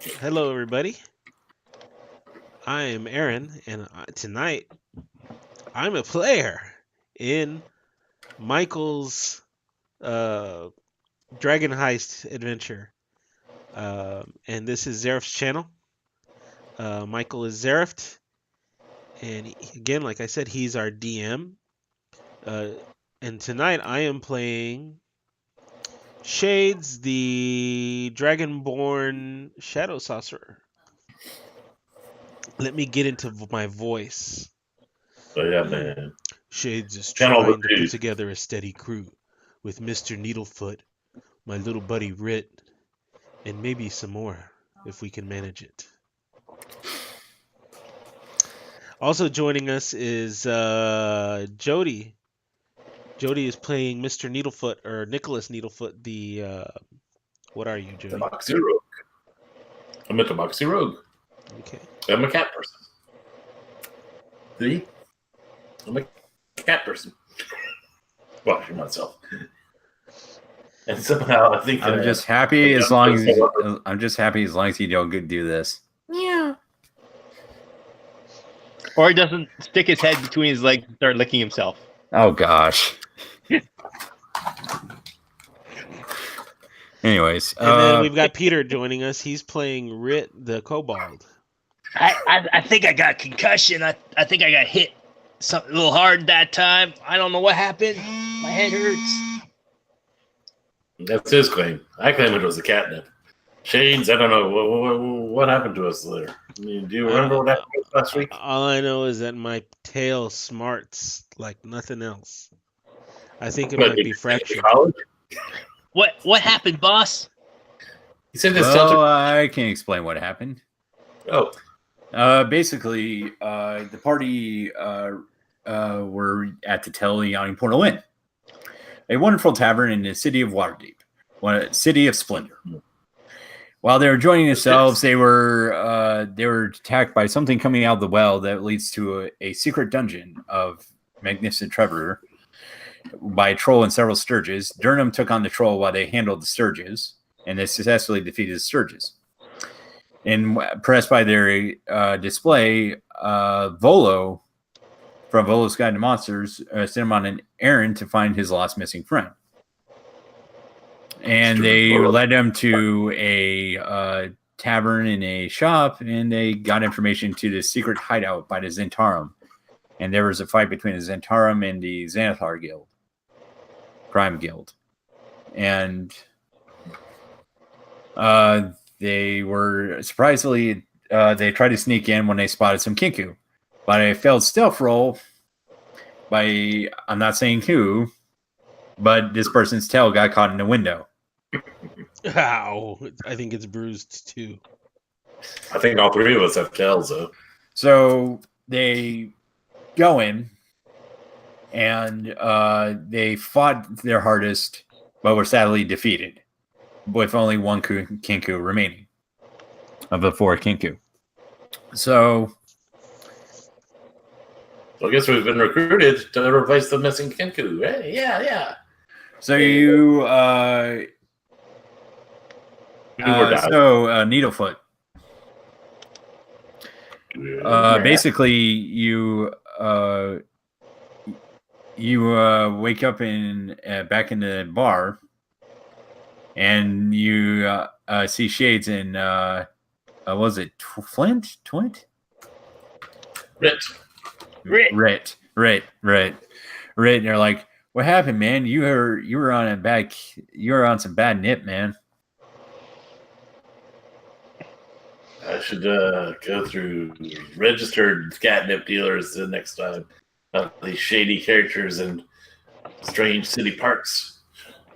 Hello, everybody. I am Aaron, and tonight I'm a player in Michael's uh, Dragon Heist adventure. And this is Zerift's channel. Michael is Zerift, and again, like I said, he's our DM. Uh, and tonight I am playing Shades, the Dragonborn Shadow Sorcerer. Let me get into my voice. Oh yeah, man. Shades is Channel trying to repeat. put together a steady crew with Mr. Needlefoot, my little buddy Rit, and maybe some more if we can manage it. Also joining us is Jody. Jody is playing Mr. Needlefoot or Nicholas Needlefoot. What are you, The Jody? Moxie Rogue. I'm a Moxie Rogue. Okay. I'm a cat person. See? I'm a cat person. Watching myself. And somehow I think I'm just happy as long as you don't do this. Yeah. Or he doesn't stick his head between his legs and start licking himself. Oh gosh. Anyways, And then we've got Peter joining us. He's playing Rit the Kobold. I think I got concussion. I think I got hit something a little hard that time. I don't know what happened. My head hurts. That's his claim. I claim it was the catnip. Shades, I don't know what happened to us there. I mean, do you remember what happened last week? All I know is that my tail smarts like nothing else. I think it might be fractured. What happened, boss? He said this. I can explain what happened. Oh, basically, the party were at the Teliani Portal Inn, a wonderful tavern in the city of Waterdeep, city of splendor. While they were enjoying themselves, they were attacked by something coming out of the well that leads to a secret dungeon of Magnificent Trevor by a troll and several sturges. Durham took on the troll while they handled the sturges, and they successfully defeated the sturges. And impressed by their display, Volo from Volo's Guide to Monsters sent him on an errand to find his lost missing friend. And they led him to a tavern in a shop, and they got information to the secret hideout by the Zentarum. And there was a fight between the Zentarum and the Xanathar Guild, Crime Guild. And they were surprisingly, they tried to sneak in when they spotted some Kinku. But a failed stealth roll by, I'm not saying who, but this person's tail got caught in the window. Ow. I think it's bruised too. I think all three of us have tails, though. So they go in and they fought their hardest, but were sadly defeated, with only one Kinku remaining of the four Kinku. So I guess we've been recruited to replace the missing Kinku. Hey, yeah. So you Needlefoot. Basically, you wake up in back in the bar, and you see Shades and was it Flint? Twint? Rit. And they're like, "What happened, man? You were on some bad nip, man." I should go through registered catnip dealers the next time. These shady characters in strange city parks.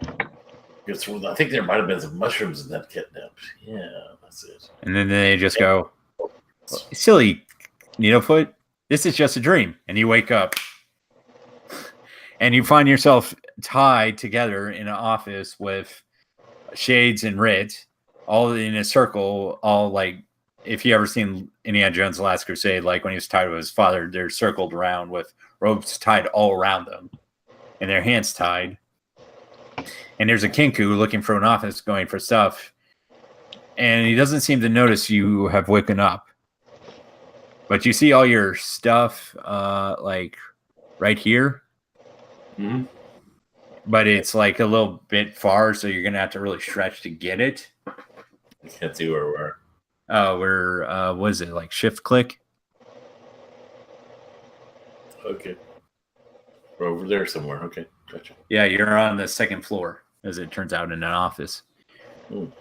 I think there might have been some mushrooms in that catnip. Yeah, that's it. And then they just go, "Silly Needlefoot, this is just a dream." And you wake up. And you find yourself tied together in an office with Shades and Rit, all in a circle, all like, if you ever seen Indiana Jones' Last Crusade, like when he was tied with his father, they're circled around with ropes tied all around them and their hands tied. And there's a Kinku looking for an office, going for stuff. and he doesn't seem to notice you have woken up. But you see all your stuff, like right here. Hmm? But it's like a little bit far, so you're gonna have to really stretch to get it. I can't see where we are. What is it, like shift click? Okay. We're over there somewhere. Okay, gotcha. Yeah, you're on the second floor, as it turns out, in an office. Ooh.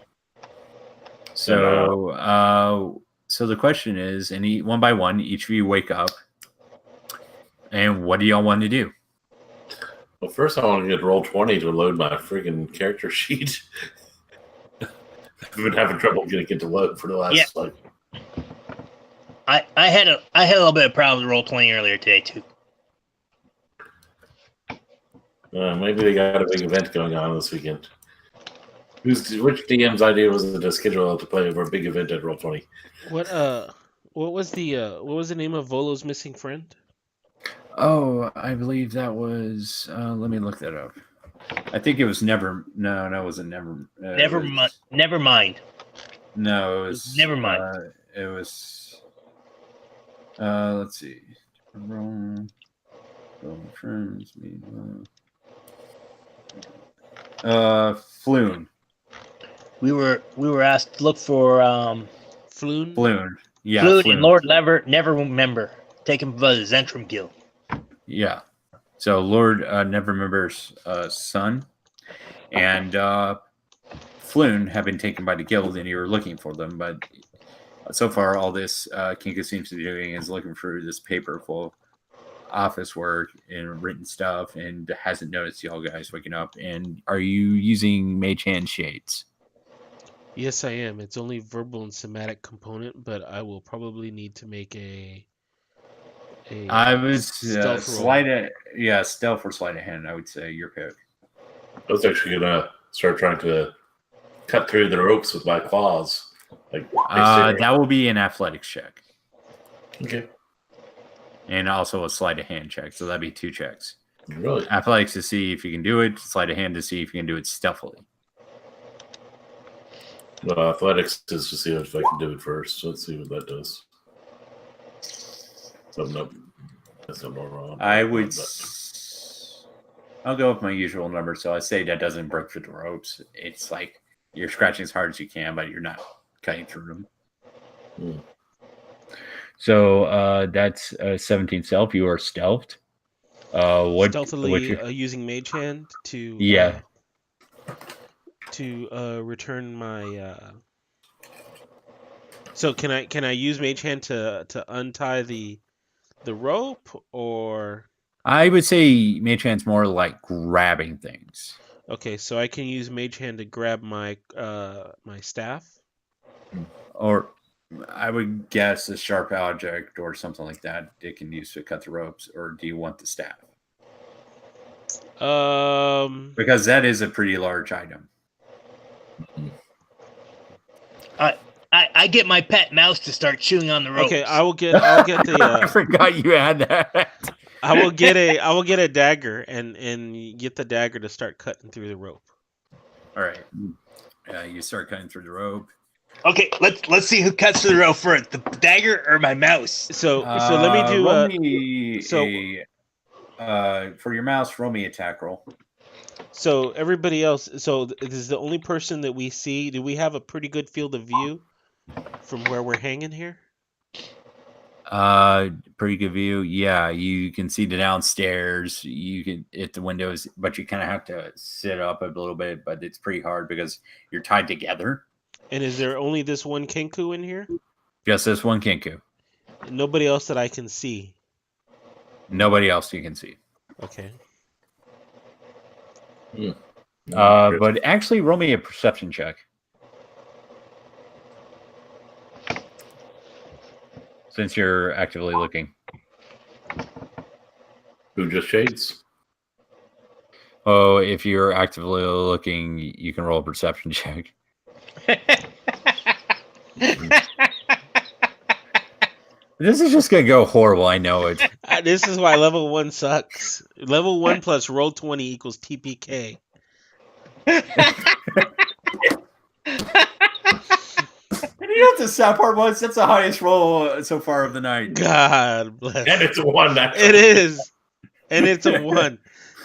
So the question is, one by one, each of you wake up, and what do y'all want to do? Well, first I want to get roll 20 to load my freaking character sheet. I've been having trouble getting it to load for the last I had a little bit of problems with Roll20 earlier today too. Maybe they got a big event going on this weekend. Which DM's idea was it to schedule to play for a big event at Roll20? What was the name of Volo's missing friend? Oh, I believe that was. Let me look that up. I think it was never. No, it wasn't never. Never mind. No, it was. Never mind. It was. Let's see. Floon. We were asked to look for Floon. Yeah. Floon and Lord Never Remember. Taken by the Zentrum Guild. Yeah. So Lord Neverremember's son and Floon have been taken by the guild, and you were looking for them. But so far, all this Kinka seems to be doing is looking through this paper full of office work and written stuff, and hasn't noticed y'all guys waking up. And are you using Mage Hand Shades? Yes, I am. It's only verbal and somatic component, but I will probably need to make a I was stealth stealth or sleight of hand. I would say your pick. I was actually gonna start trying to cut through the ropes with my claws. That will be an athletics check. Okay. And also a sleight of hand check. So that'd be 2 checks. Really? Athletics to see if you can do it. Sleight of hand to see if you can do it stealthily. Athletics is to see if I can do it first. So let's see what that does. So no, that's no more wrong. I'll go with my usual number. So I say that doesn't break through the ropes. It's like you're scratching as hard as you can, but you're not cutting through them. Hmm. So that's 17 stealth. You are stealthed. Stealthily using Mage Hand to return my. So can I use Mage Hand to untie the rope, or? I would say Mage Hand's more like grabbing things. Okay, so I can use Mage Hand to grab my my staff. Or I would guess a sharp object or something like that it can use to cut the ropes. Or do you want the staff? Because that is a pretty large item. I get my pet mouse to start chewing on the ropes. Okay, I'll get the. I forgot you had that. I will get a dagger and get the dagger to start cutting through the rope. All right. You start cutting through the rope. Okay, let's see who cuts through the rope first, the dagger or my mouse. So let me do for your mouse, roll me attack roll. So everybody else, so this is the only person that we see. Do we have a pretty good field of view from where we're hanging here? Pretty good view. Yeah, you can see the downstairs. You can hit the windows, but you kind of have to sit up a little bit. But it's pretty hard because you're tied together. And is there only this one Kenku in here? Just this one Kenku. Nobody else that I can see. Nobody else you can see. Okay. But actually, roll me a perception check. Since you're actively looking. Who just shades? Oh, if you're actively looking, you can roll a perception check. This is just gonna go horrible. I know it. This is why level 1 sucks. Level 1 plus roll 20 equals TPK. You know what the sad part was? That's the highest roll so far of the night. God bless. And it's a 1 now. It is. And it's a 1.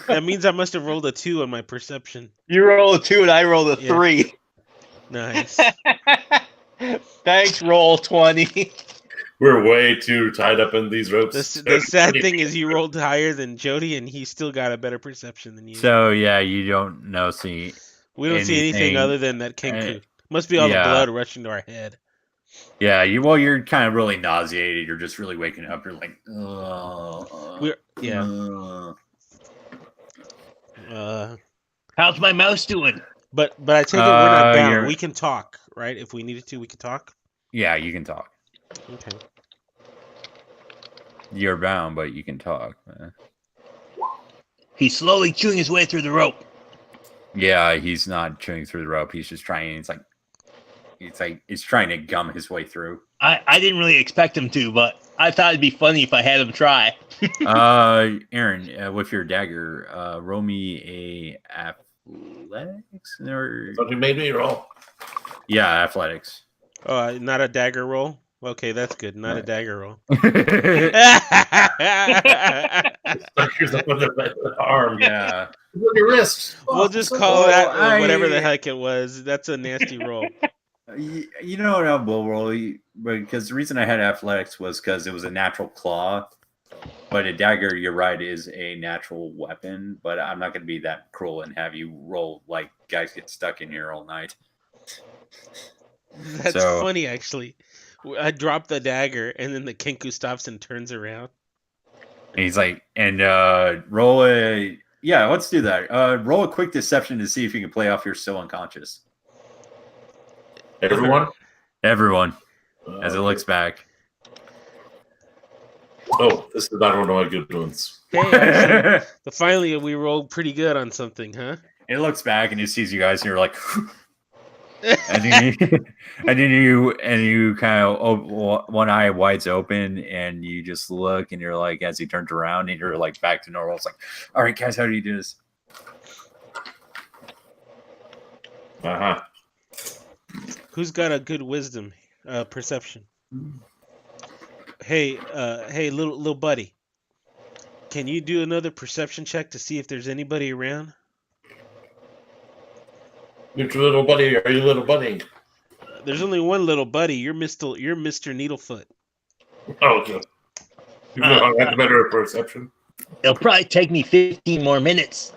That means I must have rolled a 2 on my perception. You roll a 2 and I roll a Yeah. 3. Nice. Thanks, roll 20. We're way too tied up in these ropes. The sad thing is you rolled higher than Jody, and he still got a better perception than you. So yeah, you don't know. See, we don't see anything anything, other than that Kenku. Must be all the yeah. blood rushing to our head. yeah, you're kind of really nauseated. You're just really waking up. You're like, Yeah. How's my mouse doing? But I take it we're not bound. you're- We can talk, right? If we needed to, we could talk. yeah, you can talk. Okay. You're bound, but you can talk. He's slowly chewing his way through the rope. Yeah, he's not chewing through the rope. He's just trying. He's trying to gum his way through. I didn't really expect him to, but I thought it'd be funny if I had him try. Aaron, with your dagger, roll me a athletics or Something made me roll. yeah, athletics. Oh, not a dagger roll? Okay, that's good. Not a dagger roll. Suckers up on the arm. Yeah. Look at your wrist. We'll just call that whatever the heck it was. That's a nasty roll. You know what I will roll? Because the reason I had athletics was because it was a natural claw. But a dagger, you're right, is a natural weapon. But I'm not going to be that cruel and have you roll like guys get stuck in here all night. That's funny, actually. I drop the dagger, and then the Kenku stops and turns around. And he's like, and roll a... Yeah, let's do that. Roll a quick deception to see if you can play off you're still unconscious. Everyone? Everyone, as it looks back. Oh, this is not one of my good ones. Hey, actually, but finally we rolled pretty good on something, huh? It looks back and it sees you guys, and you're like... and then you kind of one eye wides open, and you just look, and you're like, as he turns around, and you're like back to normal. It's like, all right, guys, how do you do this? Who's got a good wisdom perception? Hey, little buddy, can you do another perception check to see if there's anybody around? You're little buddy. Are you little buddy? There's only one little buddy. You're Mr. Needlefoot. Oh, okay. You have better perception. It'll probably take me 15 more minutes.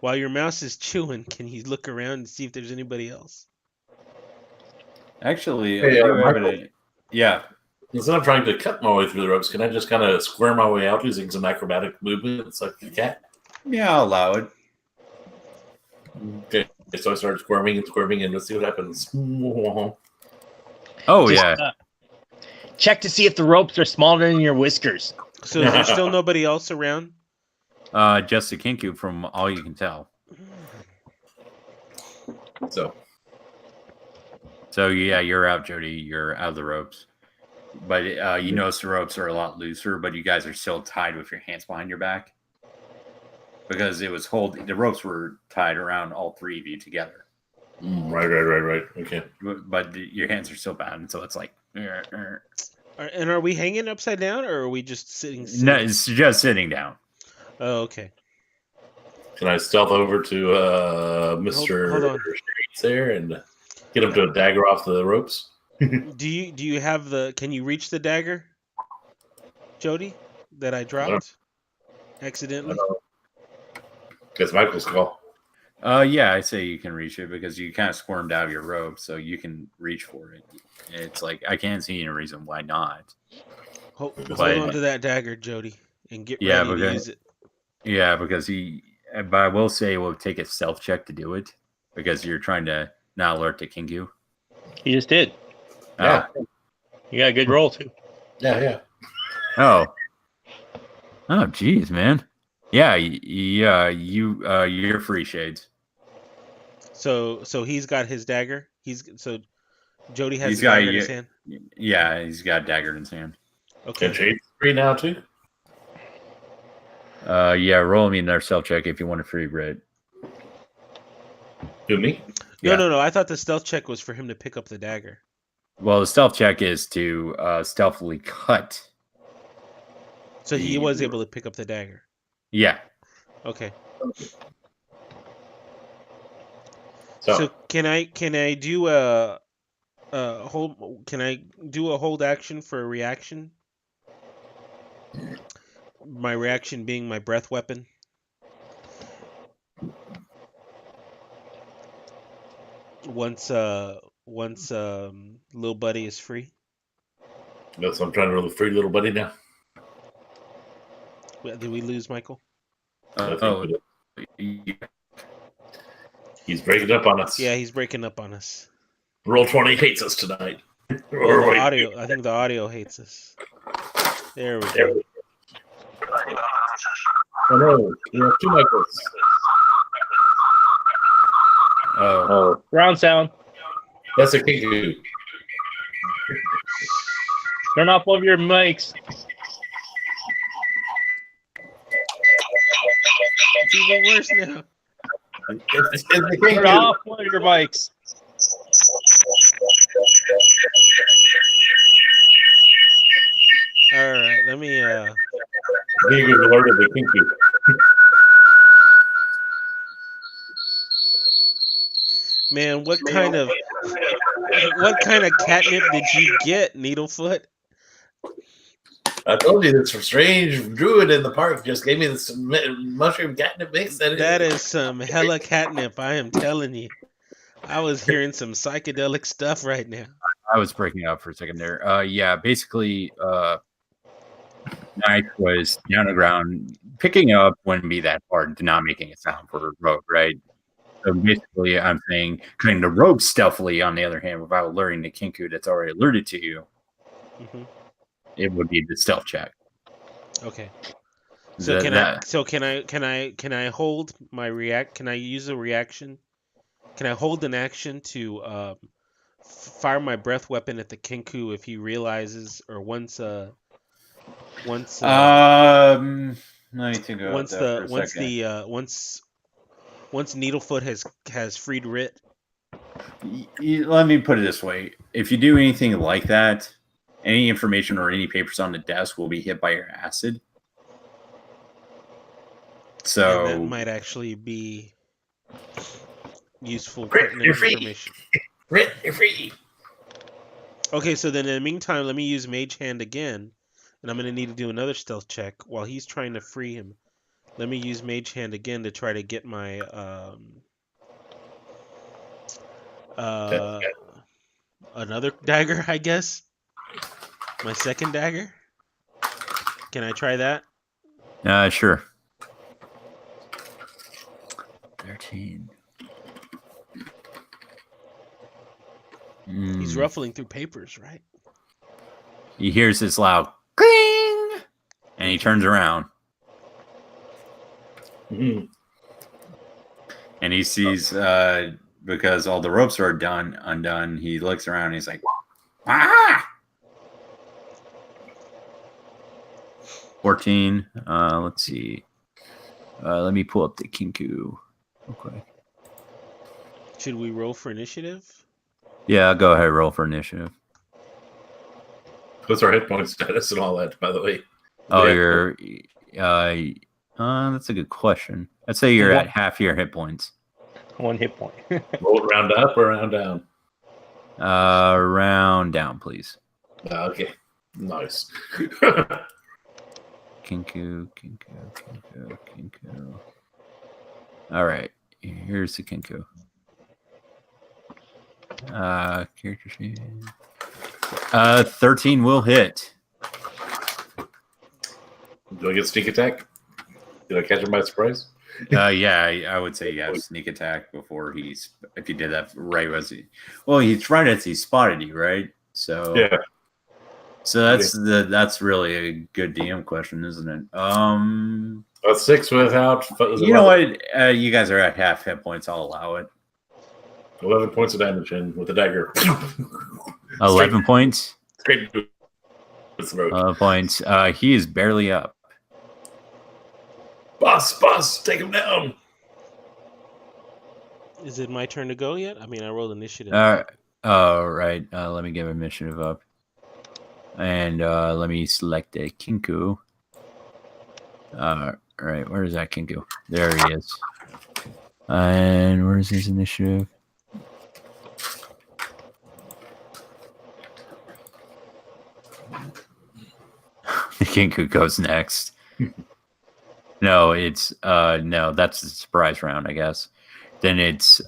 While your mouse is chewing, can you look around and see if there's anybody else? Actually, Hey, yeah. Instead of trying to cut my way through the ropes, can I just kind of square my way out using some acrobatic movements like a cat? Yeah, I'll allow it. Okay, so I started squirming, and let's see what happens. Oh, Just, yeah. Check to see if the ropes are smaller than your whiskers. So is there still nobody else around? Just a Kinku from all you can tell. So yeah, you're out, Jody. You're out of the ropes. But you notice the ropes are a lot looser, but you guys are still tied with your hands behind your back. Because it was the ropes were tied around all three of you together. Right. Okay. But your hands are still bound, so it's like... And are we hanging upside down, or are we just sitting? No, it's just sitting down. Oh, okay. Can I stealth over to Mr. Hold on. Streets there and get him to a dagger off the ropes? Do you have the? Can you reach the dagger, Jody? That I dropped accidentally. Guess Michael's call. Yeah, I say you can reach it because you kind of squirmed out of your rope, so you can reach for it. It's like I can't see any reason why not. Hold on to that dagger, Jody, and get ready to use it. Yeah, because but I will say it will take a stealth check to do it because you're trying to not alert the Kinku. He just did. Yeah. You got a good roll too. Yeah. Oh, geez, man. Yeah, you're free, Shades. So he's got his dagger. Jody has his dagger in his hand. Yeah, he's got a dagger in his hand. Okay. Can Shades free now too? Yeah, roll me another stealth check if you want a free Brit. Who, me? No, Yeah. no. I thought the stealth check was for him to pick up the dagger. Well, the stealth check is to stealthily cut. So he was able to pick up the dagger. Yeah. Okay. So, So can I do a hold? Can I do a hold action for a reaction? My reaction being my breath weapon. Once little buddy is free. that's I'm trying to roll a free little buddy now. Did we lose Michael? I think Oh, we did. He's breaking up on us. Yeah, he's breaking up on us. Roll 20 hates us tonight. Well, the wait. audio. I think the audio hates us. There we There go. we go. Oh no, we have two Michaels. Oh, Round sound. that's a kinky. Turn off all of your mics. It's even worse now. It's the Turn kinky. off one of your mics. All right, let me. He was alerted to kinky. Man, what kind of catnip did you get, Needlefoot? I told you this strange druid in the park just gave me this mushroom catnip mix. That is some hella catnip, I am telling you. I was hearing some psychedelic stuff right now. I was breaking up for a second there. Yeah, basically, Knife was down on the ground. Picking up wouldn't be that hard, not making a sound for a rogue, right? So basically, I'm saying cutting the rogue stealthily, on the other hand, without alerting the Kinku that's already alerted to you, it would be the stealth check. Okay. So can I hold my react? Can I use a reaction? Can I hold an action to fire my breath weapon at the Kinku if he realizes or once let me think about once that the for a second. once Needlefoot has freed Writ? Let me put it this way: if you do anything like that, any information or any papers on the desk will be hit by your acid. So And that might actually be useful, Writ, pertinent you're free. information. Writ, you're free. Okay, so then in the meantime, let me use Mage Hand again, and I'm going to need to do another stealth check while he's trying to free him. Let me use Mage Hand again to try to get my another dagger, I guess. My second dagger. Can I try that? sure. 13. He's ruffling through papers, right? He hears this loud cling, and he turns around. Mhm. And he sees, because all the ropes are undone, he looks around and he's like, ah! 14. Let's see. Let me pull up the Kinku real quick. Should we roll for initiative? Yeah, go ahead, roll for initiative. What's our hit point status and all that, by the way? Oh, Yeah. you're, that's a good question. I'd say you're at half your hit points. 1 hit point. Roll it round up or round down? Round down, please. Okay. Nice. Kinku. All right, here's the Kinku. Character sheet. 13 will hit. Do I get sneak attack? Did I catch him by surprise? Yeah, I would say yeah, sneak attack before if you did that right as he's right as he spotted you, right? So Yeah. So that's really a good DM question, isn't it? A 6 without. You know what? You guys are at half hit points. I'll allow it. 11 points of damage in with the dagger. 11 points. Straight to his throat. 11 points. He is barely up. Boss, take him down. Is it my turn to go yet? I mean, I rolled initiative. Right. Let me give initiative up. And let me select a Kinku. Right, where is that Kinku? There he is. And where's his initiative? The Kinku goes next. No, it's no, that's the surprise round, I guess. Then it's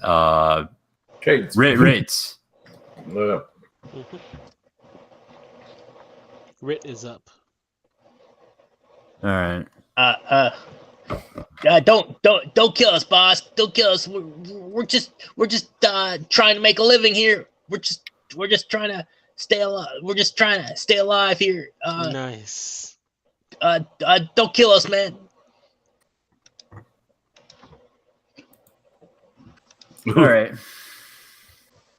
Trades. Ritz. Yeah. Rit is up. All right. Don't kill us, boss. Don't kill us. We're just trying to make a living here. We're just trying to stay alive. We're just trying to stay alive here. Nice. Don't kill us, man. All right.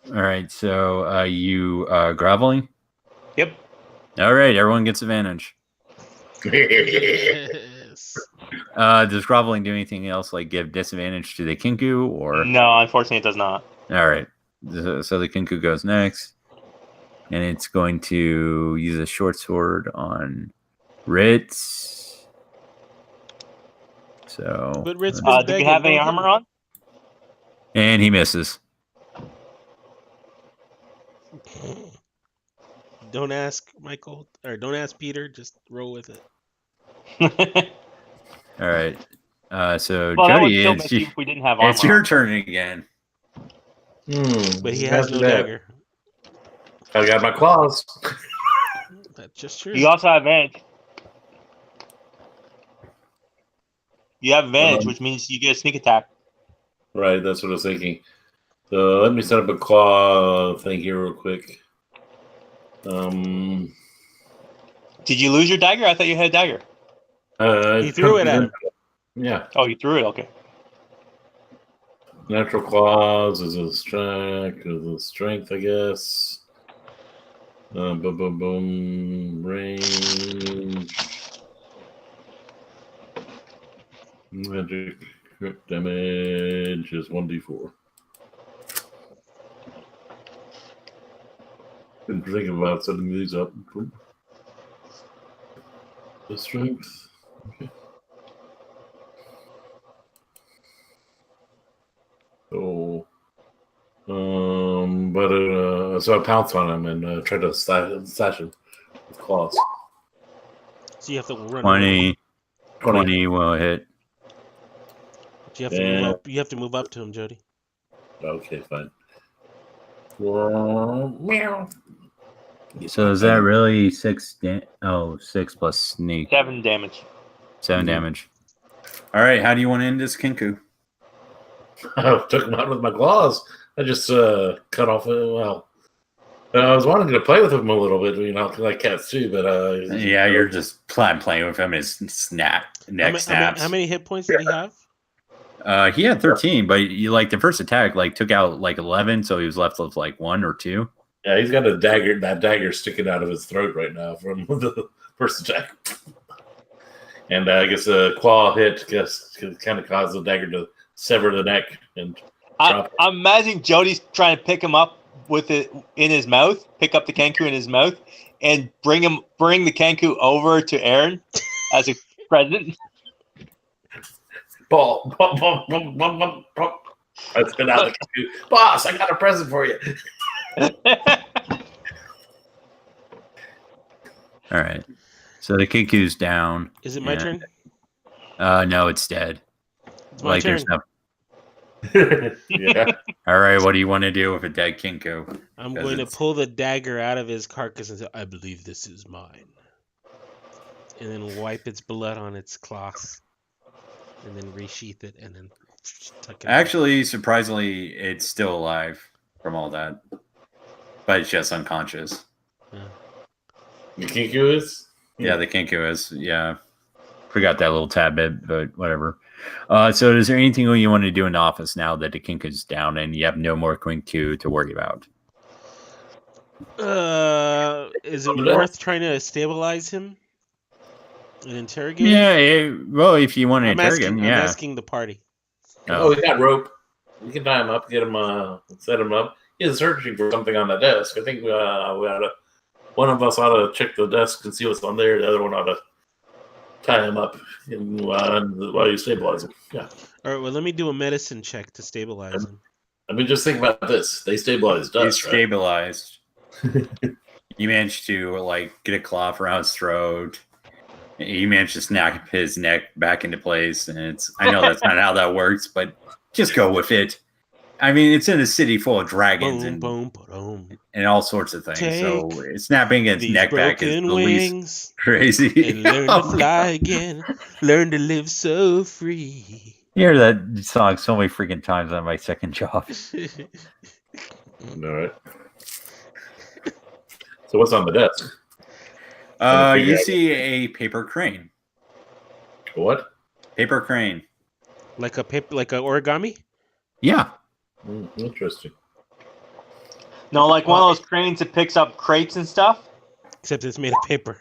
All right. So you groveling? Yep. All right. Everyone gets advantage. Yes. Does groveling do anything else, like give disadvantage to the Kinku, or No, unfortunately, it does not. all right? So the Kinku goes next, and it's going to use a short sword on Ritz. So, But Ritz was Do we begging. have any Don't hit armor him. on? and he misses. Don't ask Michael, or don't ask Peter. Just roll with it. All right. So Well, that would Jody, still miss you if we didn't have armor. it's your turn again. But he has no dagger. I got my claws. That's just true. You also have advantage. You have advantage, which means you get a sneak attack. Right, that's what I was thinking. So let me set up a claw thing here real quick. Did you lose your dagger? I thought you had a dagger. He threw it at him. Yeah. Oh, you threw it? Okay. Natural claws is a strength, I guess. Boom, boom, boom. Range. Magic crit damage is 1d4. Been thinking about setting these up. The strength. Okay. So, so I pounce on him and try to slash him with claws. So you have to run. 20 will hit. But you have to move up. You have to move up to him, Jody. Okay, fine. Meow. So is that really 6 plus sneak? 7 damage. 7 damage. All right, how do you want to end this Kinku? I took him out with my claws. I just cut off. Well, I was wanting to play with him a little bit, like cats too. But yeah, you're just playing with him. His neck snaps. How many hit points did he have? He had 13, but you the first attack took out 11, so he was left with 1 or 2. Yeah, he's got a dagger. That dagger sticking out of his throat right now from the first attack. And I guess a claw hit kind of caused the dagger to sever the neck and I'm imagining Jody's trying to pick him up with it in his mouth, pick up the Kenku in his mouth, and bring the Kenku over to Aaron as a present. Ball. I spit out the Kenku. Boss, I got a present for you. All right. So the Kinku's down. Is it my turn? No, it's dead. It's my turn. Yeah. All right, what do you want to do with a dead Kinku? I'm going to pull the dagger out of his carcass and say, I believe this is mine. And then wipe its blood on its cloth. And then resheath it and then tuck it Actually, surprisingly, it's still alive from all that. But it's just unconscious. Yeah. The Kenku is? Yeah, the Kenku is. Yeah. Forgot that little tad bit, but whatever. So is there anything you want to do in the office now that the Kenku's down and you have no more Kenku to worry about? Is it worth trying to stabilize him and interrogate him? Yeah, well, if you want to interrogate him, I'm asking the party. Oh, he got rope. We can tie him up, get him, set him up. He's searching for something on the desk. I think we ought to. One of us ought to check the desk and see what's on there. The other one ought to tie him up while you stabilize him. Yeah. All right. Well, let me do a medicine check to stabilize him. I mean, just think about this. They stabilized us, He's stabilized. You managed to like get a cloth around his throat. You managed to snap his neck back into place, and I know that's not how that works, but just go with it. I mean, it's in a city full of dragons and all sorts of things. So snapping its neck back is the least crazy. And learn to fly again. Learn to live so free. You hear that song so many freaking times on my second job. All right. So what's on the desk? You see a paper crane. What? Paper crane. Like a origami? Yeah. Interesting. No, like one of those cranes that picks up crates and stuff. Except it's made of paper.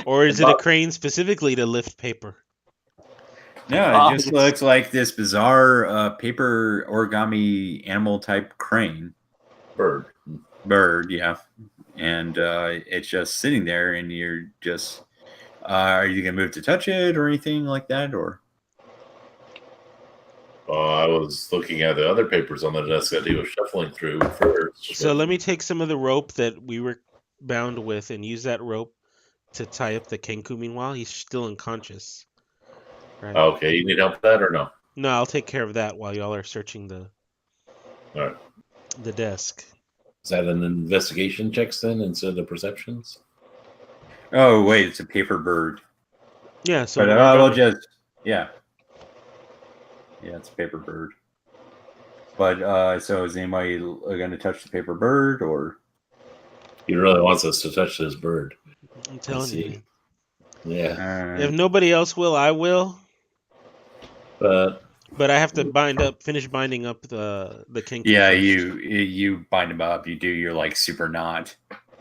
Or is it a crane specifically to lift paper? No, it just looks like this bizarre paper origami animal type crane. Bird, yeah. And it's just sitting there, and you're just... are you going to move to touch it or anything like that, or... I was looking at the other papers on the desk that he was shuffling through first. So let me take some of the rope that we were bound with and use that rope to tie up the Kenku. Meanwhile, he's still unconscious. Right? Okay, you need help with that or no? No, I'll take care of that while y'all are searching the desk. Is that an investigation checks then instead of perceptions? Oh, wait, it's a paper bird. Yeah, so... But I'll just... Yeah. Yeah, it's a paper bird. But, so is anybody going to touch the paper bird, or? He really wants us to touch this bird. I'm telling you. Yeah. If nobody else will, I will. But I have to finish binding up the Kenku. Yeah, you bind him up. You do your, like, super knot.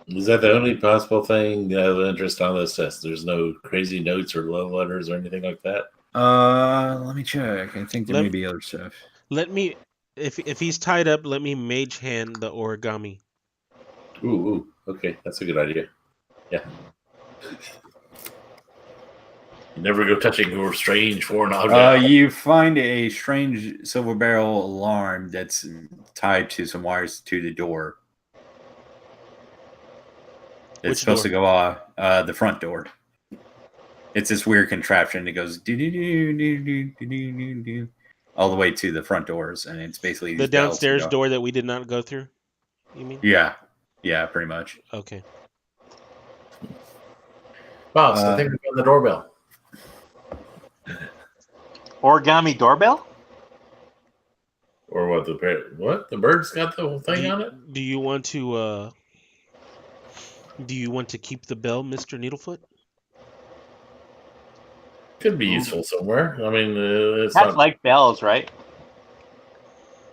Is that the only possible thing of interest on this test? There's no crazy notes or love letters or anything like that? Let me check. I think there may be other stuff. Let me, if he's tied up, let me mage hand the origami. Ooh, okay, that's a good idea. Yeah. You never go touching your strange foreign object. You find a strange silver barrel alarm that's tied to some wires to the door. It's supposed to go off the front door. It's this weird contraption that goes all the way to the front doors, and it's basically the downstairs door that we did not go through. You mean? Yeah, pretty much. Okay. Boss, I think we got the doorbell. Origami doorbell? Or what? The bird's got the whole thing on it? Do you want to keep the bell, Mr. Needlefoot? Could be useful somewhere. I mean, it's That's not like bells, right?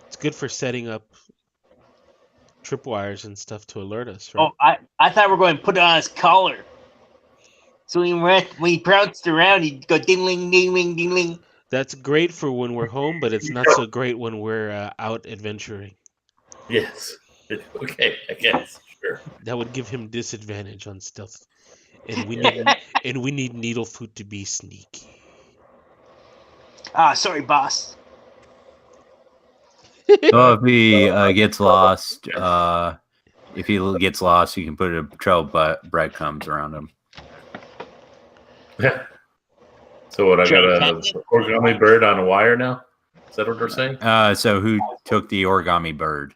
It's good for setting up tripwires and stuff to alert us, right? Oh, I thought we were going to put it on his collar. So when he bounced around, he'd go ding-ling, ding-ling, ding-ling. That's great for when we're home, but it's not so great when we're out adventuring. Yes. Okay, I guess. Sure. That would give him disadvantage on stealth. And we need Needlefoot to be sneaky. Sorry, boss. So if he gets lost, you can put a trail of breadcrumbs around him. Yeah. So what? I got a origami bird on a wire now. Is that what they're saying? So who took the origami bird?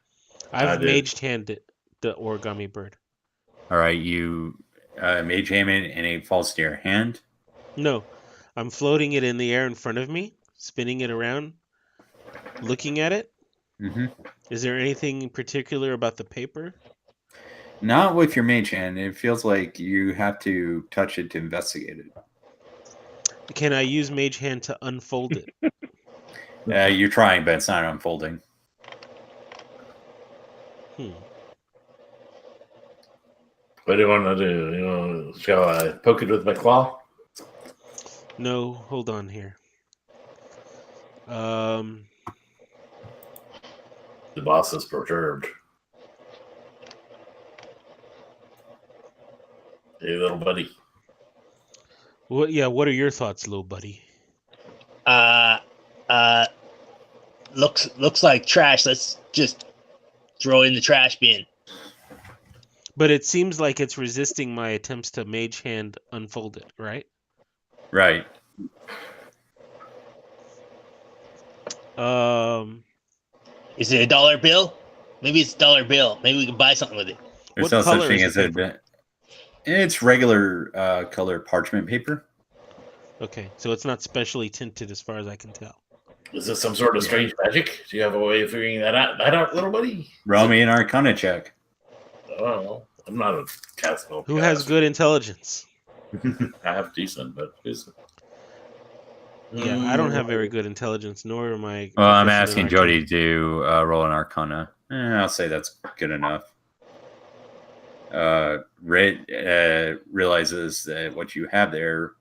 I've maged handed the origami bird. All right, you mage hand it, and it falls to your hand. No, I'm floating it in the air in front of me, spinning it around, looking at it. Mm-hmm. Is there anything particular about the paper? Not with your mage hand. It feels like you have to touch it to investigate it. Can I use mage hand to unfold it? You're trying, but it's not unfolding. What do you want to do? Shall I poke it with my claw? No, hold on here. The boss is perturbed. Hey, little buddy. What? Yeah. What are your thoughts, little buddy? Looks like trash. Let's just throw it in the trash bin. But it seems like it's resisting my attempts to mage hand unfold it, right? Right. Is Is it a dollar bill? Maybe it's a dollar bill. Maybe we can buy something with it. There's no such thing as it's regular color parchment paper. Okay, so it's not specially tinted as far as I can tell. Is this some sort of strange magic? Do you have a way of figuring that out, little buddy? Roll me an Arcana check. Oh, I'm not a cast spell. Who has good intelligence? I have decent, but decent. Yeah, I don't have very good intelligence, nor am I. Well, I'm asking Jody to roll an Arcana. I'll say that's good enough. Realizes that what you have there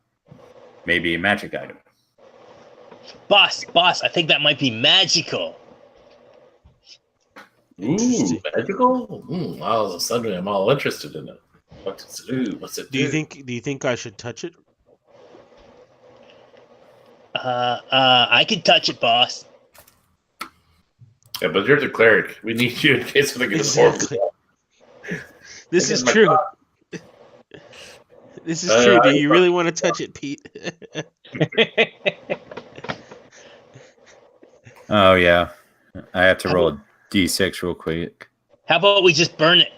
may be a magic item. Boss, I think that might be magical. Ooh, magical? All of a sudden, I'm all interested in it. What does it do? What's it do? Do you think I should touch it? I can touch it, boss. Yeah, but you're the cleric. We need you in case something gets horrible. This is true. This is true. Do you really want to touch it, Pete? Oh, yeah. I have to roll a d6 real quick. How about we just burn it?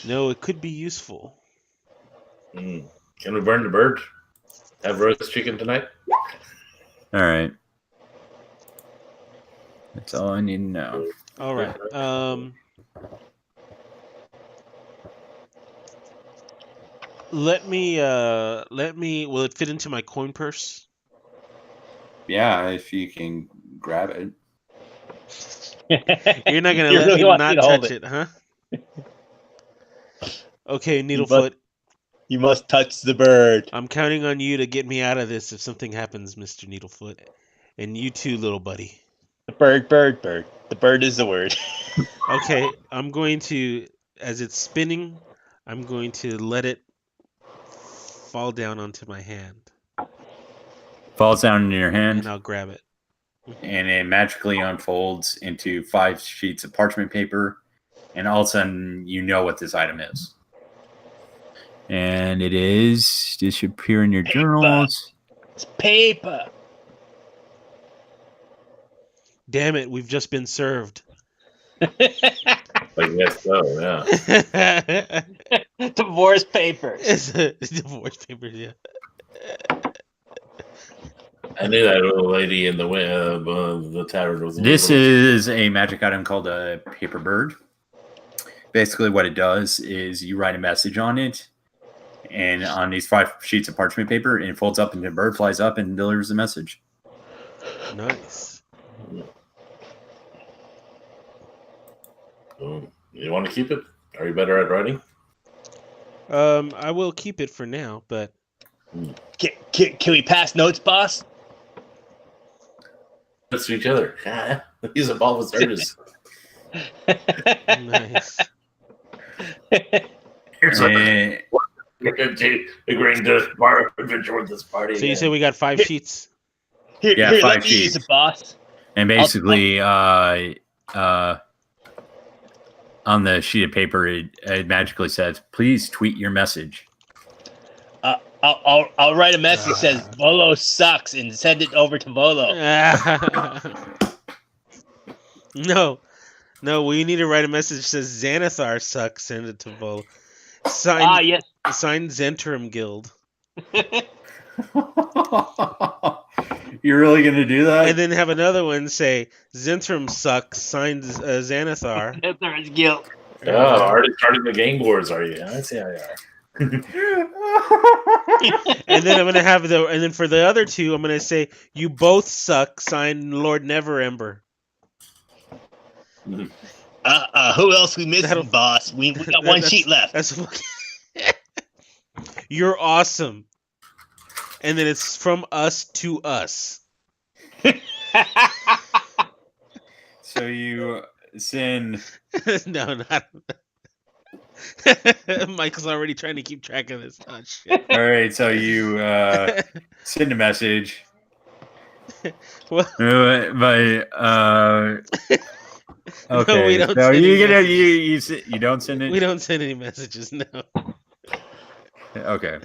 No, it could be useful. Can we burn the bird? Have roast chicken tonight? All right. That's all I need to know. All right. Let me. Will it fit into my coin purse? Yeah, if you can grab it. You're not gonna let me not touch it, huh? Okay, Needlefoot. You must touch the bird. I'm counting on you to get me out of this if something happens, Mr. Needlefoot. And you too, little buddy. The bird. The bird is the word. Okay, I'm going to, as it's spinning, I'm going to let it fall down onto my hand. Falls down in your hand. And I'll grab it. And it magically unfolds into 5 sheets of parchment paper. And all of a sudden, you know what this item is. And this should appear in your journals. It's paper. Damn it, we've just been served. I guess so, yeah. Divorce papers. It's divorce papers, yeah. I knew that little lady in the tavern was. This is a magic item called a paper bird. Basically, what it does is you write a message on it, and on these 5 sheets of parchment paper, it folds up, and the bird flies up and delivers the message. Nice. You want to keep it? Are you better at writing? I will keep it for now, but Can we pass notes, boss? Let's to each other. He's a ball of service. nice. Here's agreeing to bar adventure with this party. So you say we got 5 sheets? Here, 5 let me sheets. use it, boss. And basically, on the sheet of paper, it magically says, "Please tweet your message." I'll write a message that says Volo sucks and send it over to Volo. No, we need to write a message that says Xanathar sucks, send it to Volo. Signed, Yes. Signed Zentrum Guild. You're really going to do that? And then have another one say Zentrum sucks, signed Xanathar. There's guilt. Oh, already starting the game boards, are you? I see how you are. And then I'm gonna have and then for the other 2, I'm gonna say you both suck, signed Lord Neverember. Who else we missing, boss? We got 1 sheet left. You're awesome. And then it's from us to us. So you send. No, not. Michael's already trying to keep track of this. Oh shit! All right, so you send a message. Well, But okay, no, we don't so send any you don't send it. we don't send any messages. No. Okay.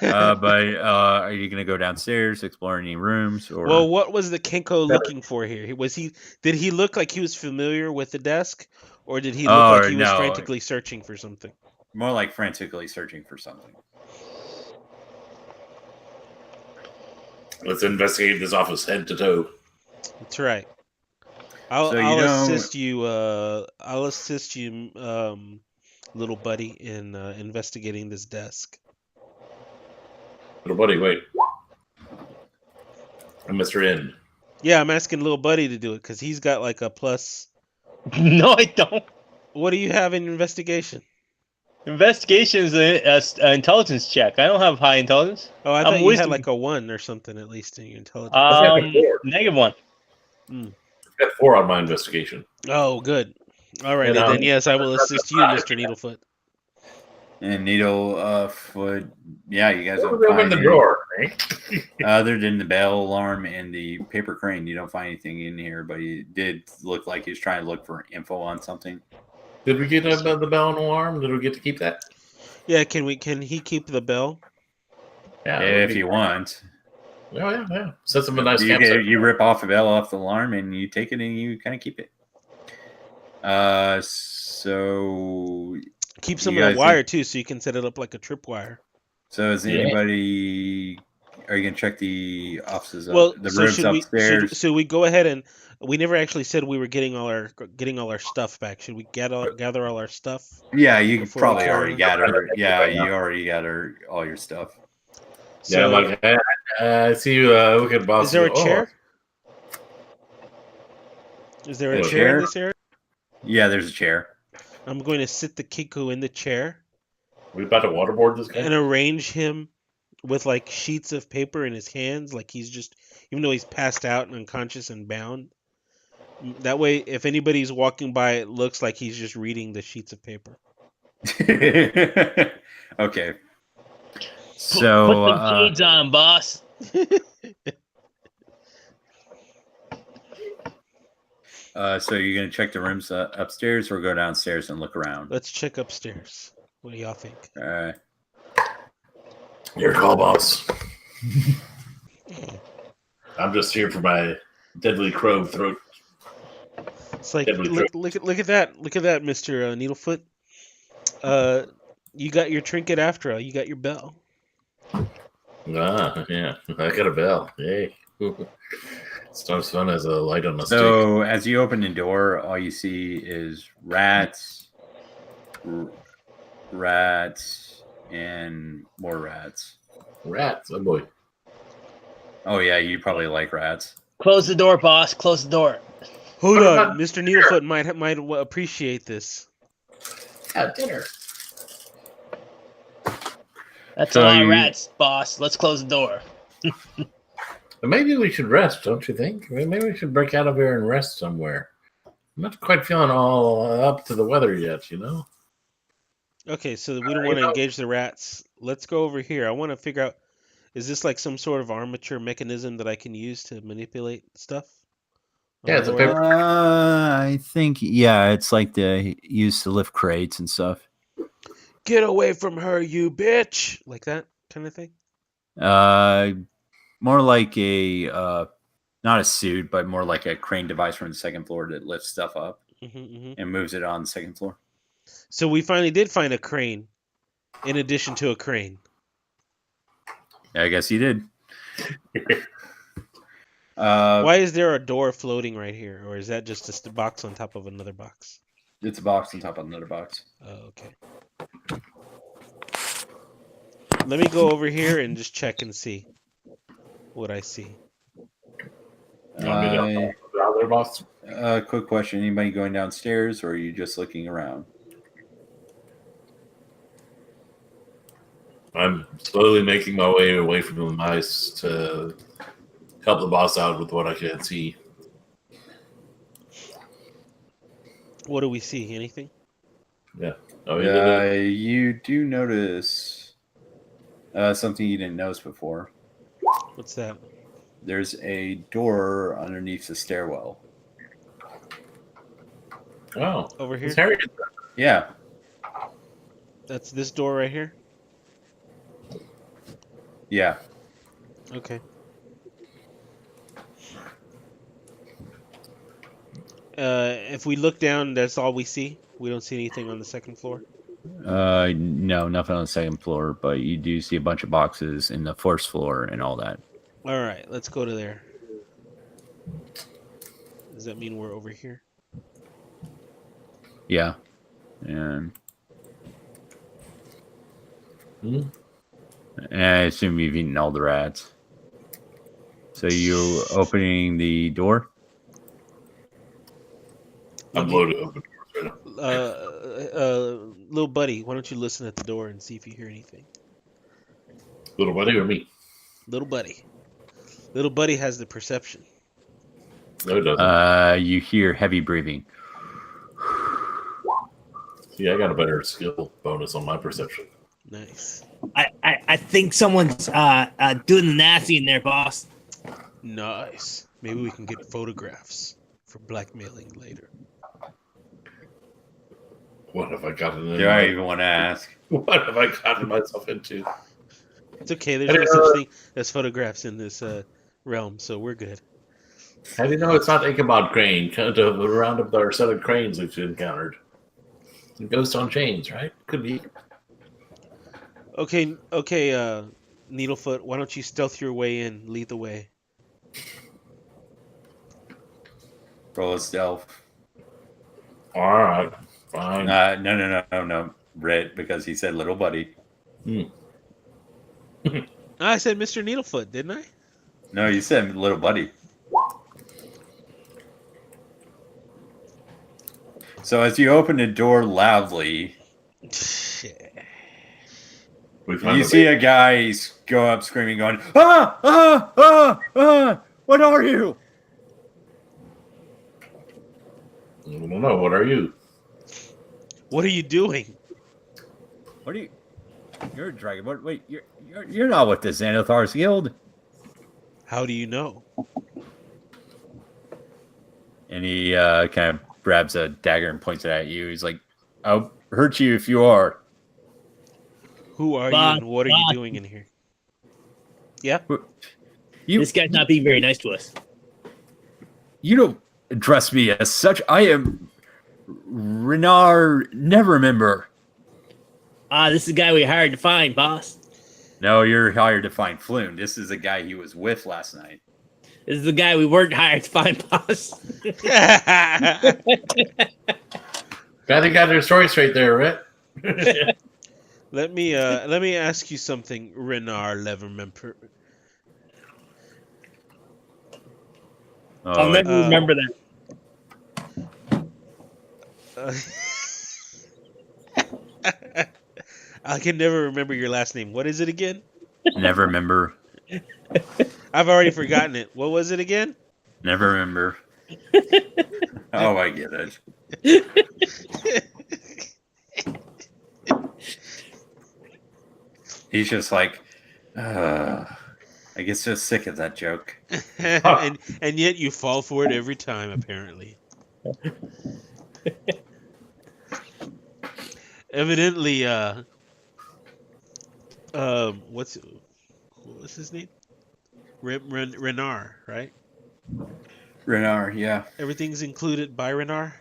But are you gonna go downstairs, explore any rooms, or? Well, what was the Kenko looking for here? Did he look like he was familiar with the desk, or did he look like he was no. frantically searching for something? More like frantically searching for something. Let's investigate this office head to toe. That's right. So you I'll don't- assist you. I'll assist you, little buddy, in investigating this desk. Little buddy, wait. I'm Mr. N. Yeah, I'm asking little buddy to do it because he's got like a plus. No, I don't. What do you have in investigation? Investigation is an intelligence check. I don't have high intelligence. Oh, I I'm thought you had wisdom. like a 1 or something at least in your intelligence. -1. I got 4 on my investigation. Oh, good. All right, And, then yes, I will assist you, Mr. Needlefoot. And Needlefoot, yeah, you guys don't Open find the any- door, eh? Other than the bell alarm and the paper crane, you don't find anything in here. But he did look like he was trying to look for info on something. Did we get the bell and alarm? Did we get to keep that? Yeah, can he keep the bell? Yeah, If you want, yeah. Set them a nice you, campsite. you rip off a bell off the alarm and you take it and you kind of keep it. So Keep some You of guys the wire too, so you can set it up like a tripwire. So is Yeah. anybody? Are you gonna check the offices? Well, The so rooms should we? upstairs. Should we go ahead and we never actually said we were getting all our stuff back. Should we gather all our stuff? Yeah, you Before probably we already close? gather. Yeah, you already gather all your stuff. Yeah, So, like I see you look at boss. is there a and go, chair? Is there a There's a chair in chair? this area? Yeah, there's a chair. I'm going to sit the Kiku in the chair We about to waterboard this guy? and arrange him with like sheets of paper in his hands, like he's just, even though he's passed out and unconscious and bound. That way, if anybody's walking by, it looks like he's just reading the sheets of paper. Okay. So Put some shades on, boss. So you're gonna check the rooms upstairs or go downstairs and look around? Let's check upstairs. What do y'all think? Your call, boss. I'm just here for my deadly crow throat. It's like Deadly look at that, Mr. Needlefoot. You got your trinket after all. You got your bell. Ah, yeah. I got a bell. Yay. It's not as fun as a light on a stick. So as you open the door, all you see is rats, and more rats. Rats, oh boy. Oh yeah, you probably like rats. Close the door, boss. Close the door. Hold What on, about Mr. Needlefoot might appreciate this. At dinner. That's So a lot of you- rats, boss. Let's close the door. Maybe we should rest, don't you think? Maybe we should break out of here and rest somewhere. I'm not quite feeling all up to the weather yet, you know? Okay, so we don't want to engage the rats. Let's go over here. I want to figure out, is this like some sort of armature mechanism that I can use to manipulate stuff? Yeah, it's a Or- paper- I think it's like the used to lift crates and stuff. Get away from her, you bitch! Like that kind of thing. More like a not a suit, but more like a crane device from the second floor that lifts stuff up and moves it on the second floor. So we finally did find a crane, in addition to a crane. Yeah, I guess you did. Why is there a door floating right here, or is that just a box on top of another box? It's a box on top of another box. Oh, okay. Let me go over here and just check and see what I see. You want me to go out there, boss? Quick question: anybody going downstairs, or are you just looking around? I'm slowly making my way away from the mice to help the boss out with what I can see. What do we see? Anything? Yeah. Oh, yeah. You do notice something you didn't notice before. What's that? There's a door underneath the stairwell. Oh, Over here? it's Harry. Yeah. That's this door right here? Yeah. Okay. If we look down, that's all we see? We don't see anything on the second floor? No, nothing on the second floor, but you do see a bunch of boxes in the first floor and all that. All right, let's go to there. Does that mean we're over here? Yeah. And and I assume you've eaten all the rats. So you opening the door? I'm loaded open. Little buddy, why don't you listen at the door and see if you hear anything? Little buddy or me? Little buddy. Little buddy has the perception. No, it doesn't. You hear heavy breathing. See, I got a better skill bonus on my perception. Nice. I think someone's doing the nasty in there, boss. Nice. Maybe we can get photographs for blackmailing later. What have I gotten Do I even want to ask? What have I gotten myself into? It's okay. There's no such thing as photographs in this realm, so we're good. How do you know it's not Ichabod Crane? Kind of round up our set of cranes we've encountered. Ghost on chains, right? Could be. Okay, Needlefoot, why don't you stealth your way in, lead the way. Roll a stealth. All right, fine. No. Red, because he said little buddy. I said Mr. Needlefoot, didn't I? No, you said little buddy. So as you open the door loudly, you see a guy go up screaming, going, what are you? I don't know. What are you? What are you doing? What are you? You're a dragon. Wait, you're not with the Xanathar's Guild. How do you know? And he kind of grabs a dagger and points it at you. He's like, "I'll hurt you if you are." Who are you and what are you doing in here? Yeah? This guy's not being very nice to us. You don't address me as such. I am Renard Nevermember. This is the guy we hired to find, boss. No, you're hired to find Floon. This is the guy he was with last night. This is the guy we weren't hired to find, boss. Glad you got your story straight there, Rhett. Let me ask you something, Renard Levermember. I'll never remember that. I can never remember your last name. What is it again? Never remember. I've already forgotten it. What was it again? Never remember. Oh, I get it. He's just like, I get so sick of that joke. and yet you fall for it every time, apparently. Evidently, what's his name? Renard, right? Renard, yeah. Everything's included by Renard.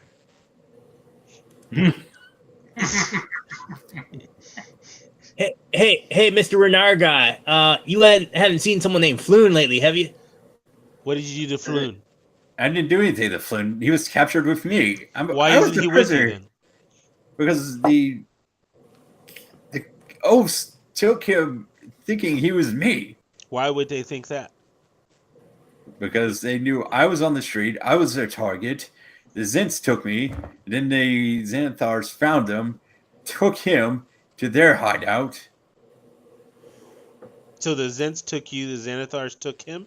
Hey, Mr. Renard guy. You haven't seen someone named Floon lately, have you? What did you do to Floon? I didn't do anything to Floon. He was captured with me. Why isn't he with you then? Because the oafs took him thinking he was me. Why would they think that? Because they knew I was on the street. I was their target. The Zents took me. And then the Xanathars found him, took him to their hideout. So the Zents took you, the Xanathars took him?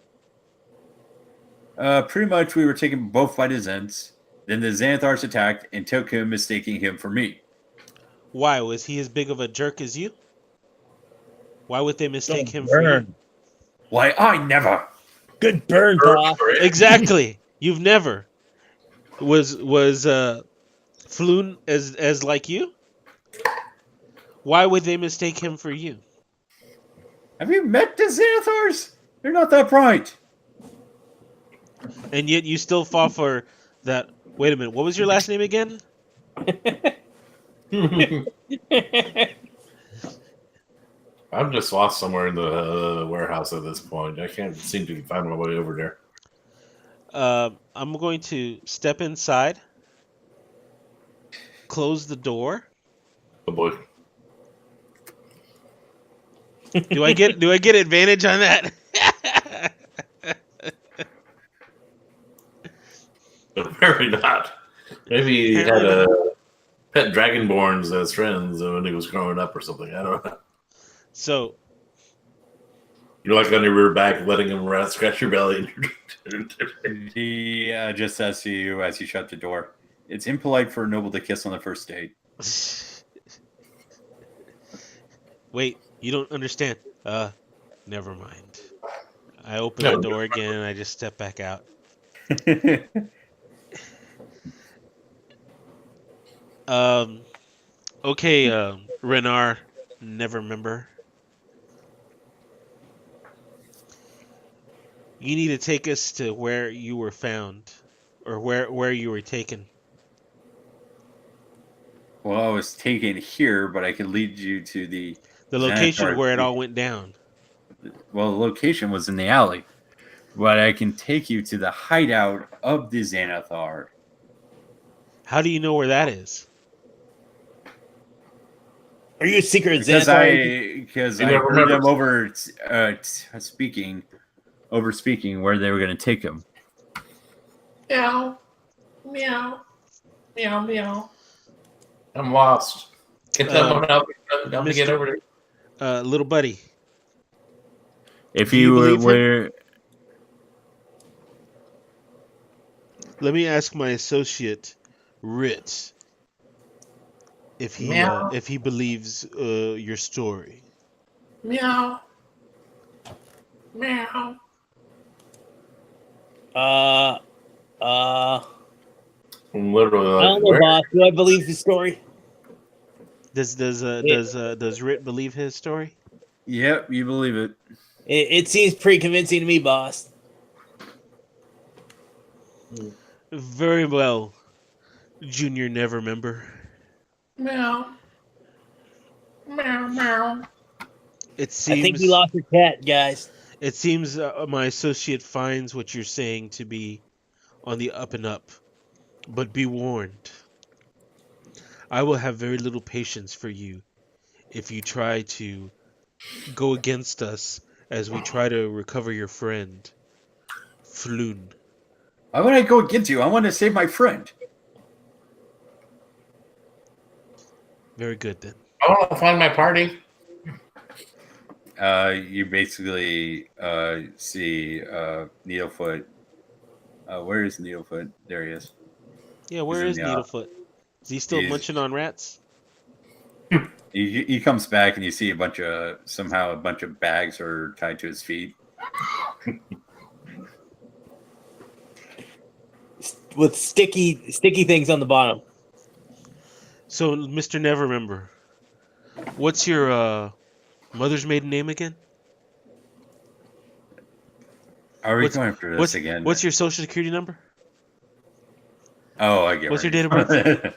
Pretty much, we were taken both by the Zens. Then the Xanathars attacked and took him, mistaking him for me. Why? Was he as big of a jerk as you? Why would they mistake Don't him for you? burn. Why, I never. Good burn, boss. Exactly. You've never. Was Floon as like you? Why would they mistake him for you? Have you met the Xanathars? They're not that bright. And yet you still fall for that. Wait a minute. What was your last name again? I'm just lost somewhere in the warehouse at this point. I can't seem to find my way over there. I'm going to step inside, close the door. Oh boy. Do I get advantage on that? Apparently not. Maybe he had a pet dragonborns as friends when he was growing up or something. I don't know. So You're like on your rear back, letting him scratch your belly. He just says to you as you shut the door, "It's impolite for a noble to kiss on the first date." wait, you don't understand. Never mind. I open the door again and I just step back out. Okay, Renar, never remember. You need to take us to where you were found, or where you were taken. Well, I was taken here, but I can lead you to the location Xanathar. where it all went down. Well, the location was in the alley, but I can take you to the hideout of the Xanathar. How do you know where that is? Are you a secret Because Xanathar? I heard them over speaking where they were going to take him. Meow. Meow. Meow, meow. I'm lost. Get someone help me get over there. Little buddy. If Do you you were believe him? where, Let me ask my associate, Ritz, if he believes your story. Meow. Meow. I'm literally I like, don't know, boss. Do I believe the story? Does Rit believe his story? Yep, you believe it. It seems pretty convincing to me, boss. Very well, Junior never member. Meow. Meow, meow. It seems I think we lost your cat, guys. It seems my associate finds what you're saying to be on the up and up. But be warned, I will have very little patience for you if you try to go against us as we try to recover your friend, Floon. Why would I go against you? I want to save my friend. Very good then. I want to find my party. You basically see Needlefoot. Where is Needlefoot? There he is. Yeah, where is He's in the, Needlefoot? Is he still munching on rats? He comes back and you see a bunch of bags are tied to his feet. With sticky things on the bottom. So, Mr. Neverremember, what's your mother's maiden name again? Are we going for this again? What's your social security number? Oh, I get it. What's your date of birth?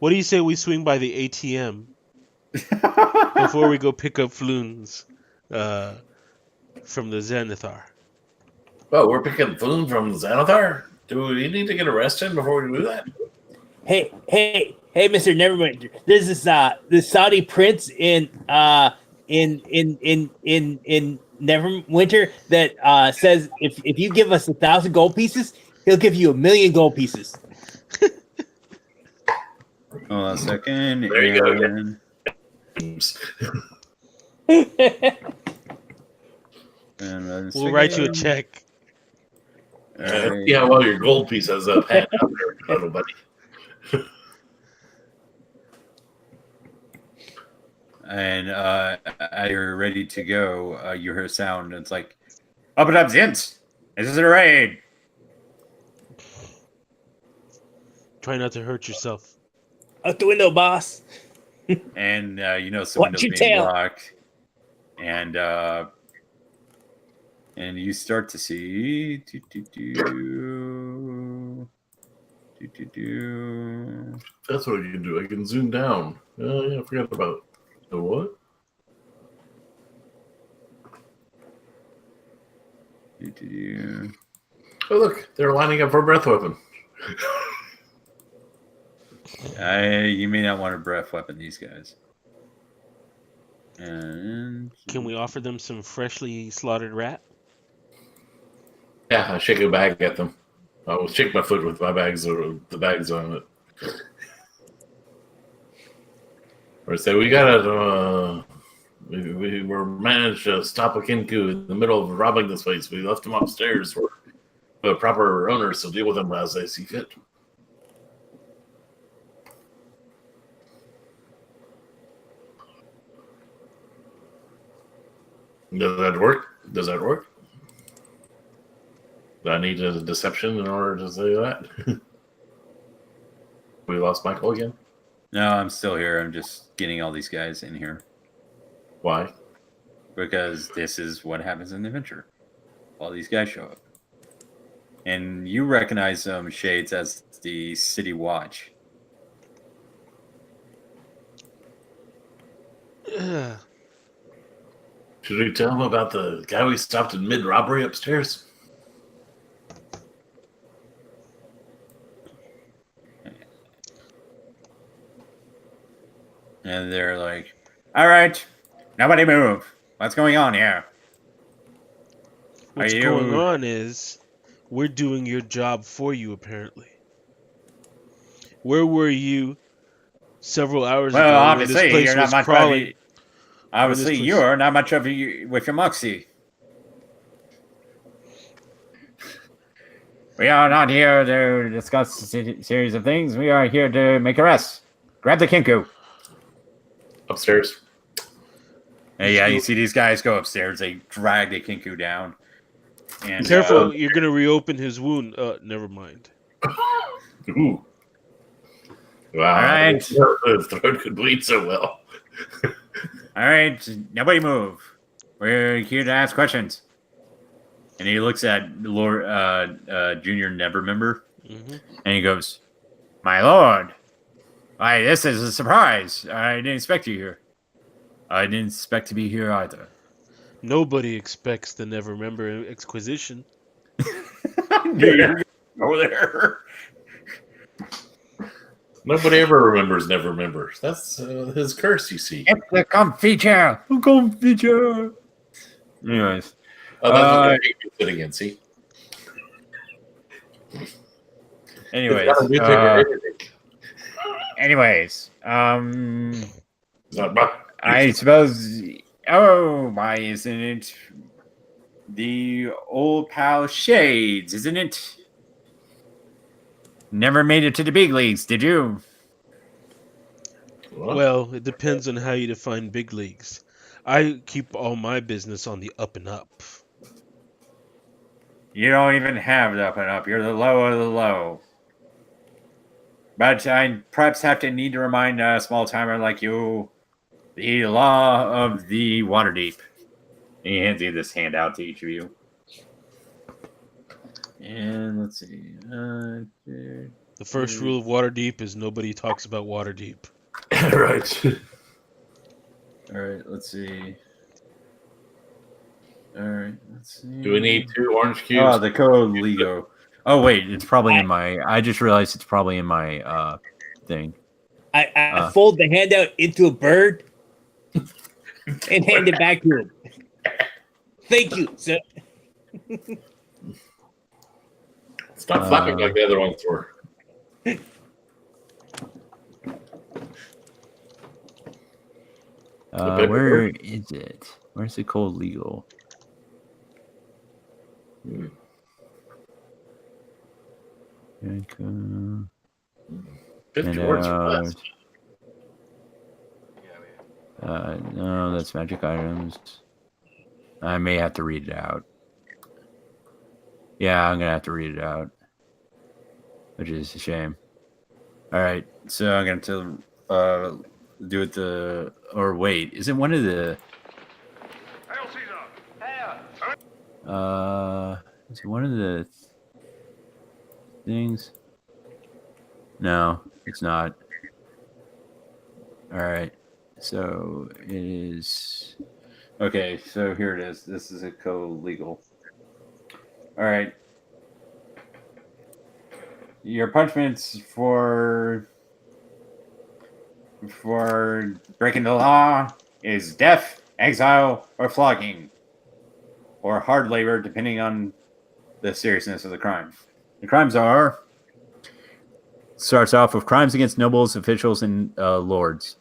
What do you say we swing by the ATM before we go pick up Floons from the Xanathar? Oh, we're picking food from Xanathar? Do we need to get arrested before we do that? Hey, Mr. Nevermind. There's this Saudi prince in Neverwinter that says if you give us 1,000 gold pieces, he'll give you 1,000,000 gold pieces. Hold on a second. There you go. And We'll write you a check. See how well your gold piece has a pan out there, little buddy. And you're ready to go. You hear a sound. And it's like, "Open up, Zint! This is a raid." Try not to hurt yourself. Out the window, boss. And the Watch window's your being tail. blocked. And you start to see. That's what you can do. I can zoom down. Oh, yeah, I forgot about the what? Oh, look, they're lining up for a breath weapon. You may not want a breath weapon, these guys. And Can we offer them some freshly slaughtered rat? Yeah, I shake a bag at them. I will shake my foot with my bags or the bags on it. Or say, we gotta, we were managed to stop a Kinku in the middle of robbing this place. We left him upstairs for the proper owners to deal with him as they see fit. Does that work? Does that work? Do I need a deception in order to say that? We lost Michael again? no, I'm still here. I'm just getting all these guys in here Why? because this is what happens in the adventure. All these guys show up, and you recognize Shades as the City Watch. Ugh. Should we tell him about the guy we stopped in mid-robbery upstairs? And they're like, "All right, nobody move. What's going on here?" What's Are going you- on is we're doing your job for you, apparently. Where were you several hours ago? Well, when obviously, this place you're was not much. crawling? Obviously, place- you're not much of you with your moxie. We are not here to discuss a series of things. We are here to make arrests. Grab the Kinku. Upstairs. Hey, yeah, you see these guys go upstairs. They drag the Kinku down. And Careful, you're gonna reopen his wound. Never mind. Ooh. Wow. All right. His throat could bleed so well. all right, nobody move. We're here to ask questions. And he looks at Lord Junior Nevermember, Hmm. and he goes, "My lord, why, this is a surprise. I didn't expect you here. I didn't expect to be here either." Nobody expects the Nevermember Exquisition. Over there. Nobody ever remembers, never remembers. That's his curse, you see. It's the feature. Feature. Anyways, Oh, that's what you're sitting in, see? anyways, It's got a new ticker, anyways, It's not I suppose. Oh, why isn't it the old pal Shades? Isn't it? Never made it to the big leagues, did you? What? Well, it depends on how you define big leagues. I keep all my business on the up and up. You don't even have the up and up. You're the low of the low. But I perhaps need to remind a small timer like you the law of the Waterdeep. He hands you this handout to each of you. And let's see. The first rule of Waterdeep is nobody talks about Waterdeep. Right. All right, let's see. All right, let's see. Do we need 2 orange cubes? Oh, the code Lego. Oh wait, it's probably in my. I just realized it's probably in my thing. I fold the handout into a bird and hand it back to him. Thank you, sir. Stop flapping like the other ones were. Where is it? Where's the code legal? 50 words or less. No, that's magic items. I may have to read it out. Yeah, I'm gonna have to read it out, which is a shame. All right, so I'm gonna do it or wait, is it one of the? Is it one of the things? No, it's not. All right, so it is. Okay, so here it is. This is a co-legal. All right. Your punishments for breaking the law is death, exile, or flogging, or hard labor, depending on the seriousness of the crime. The crimes starts off with crimes against nobles, officials, and lords.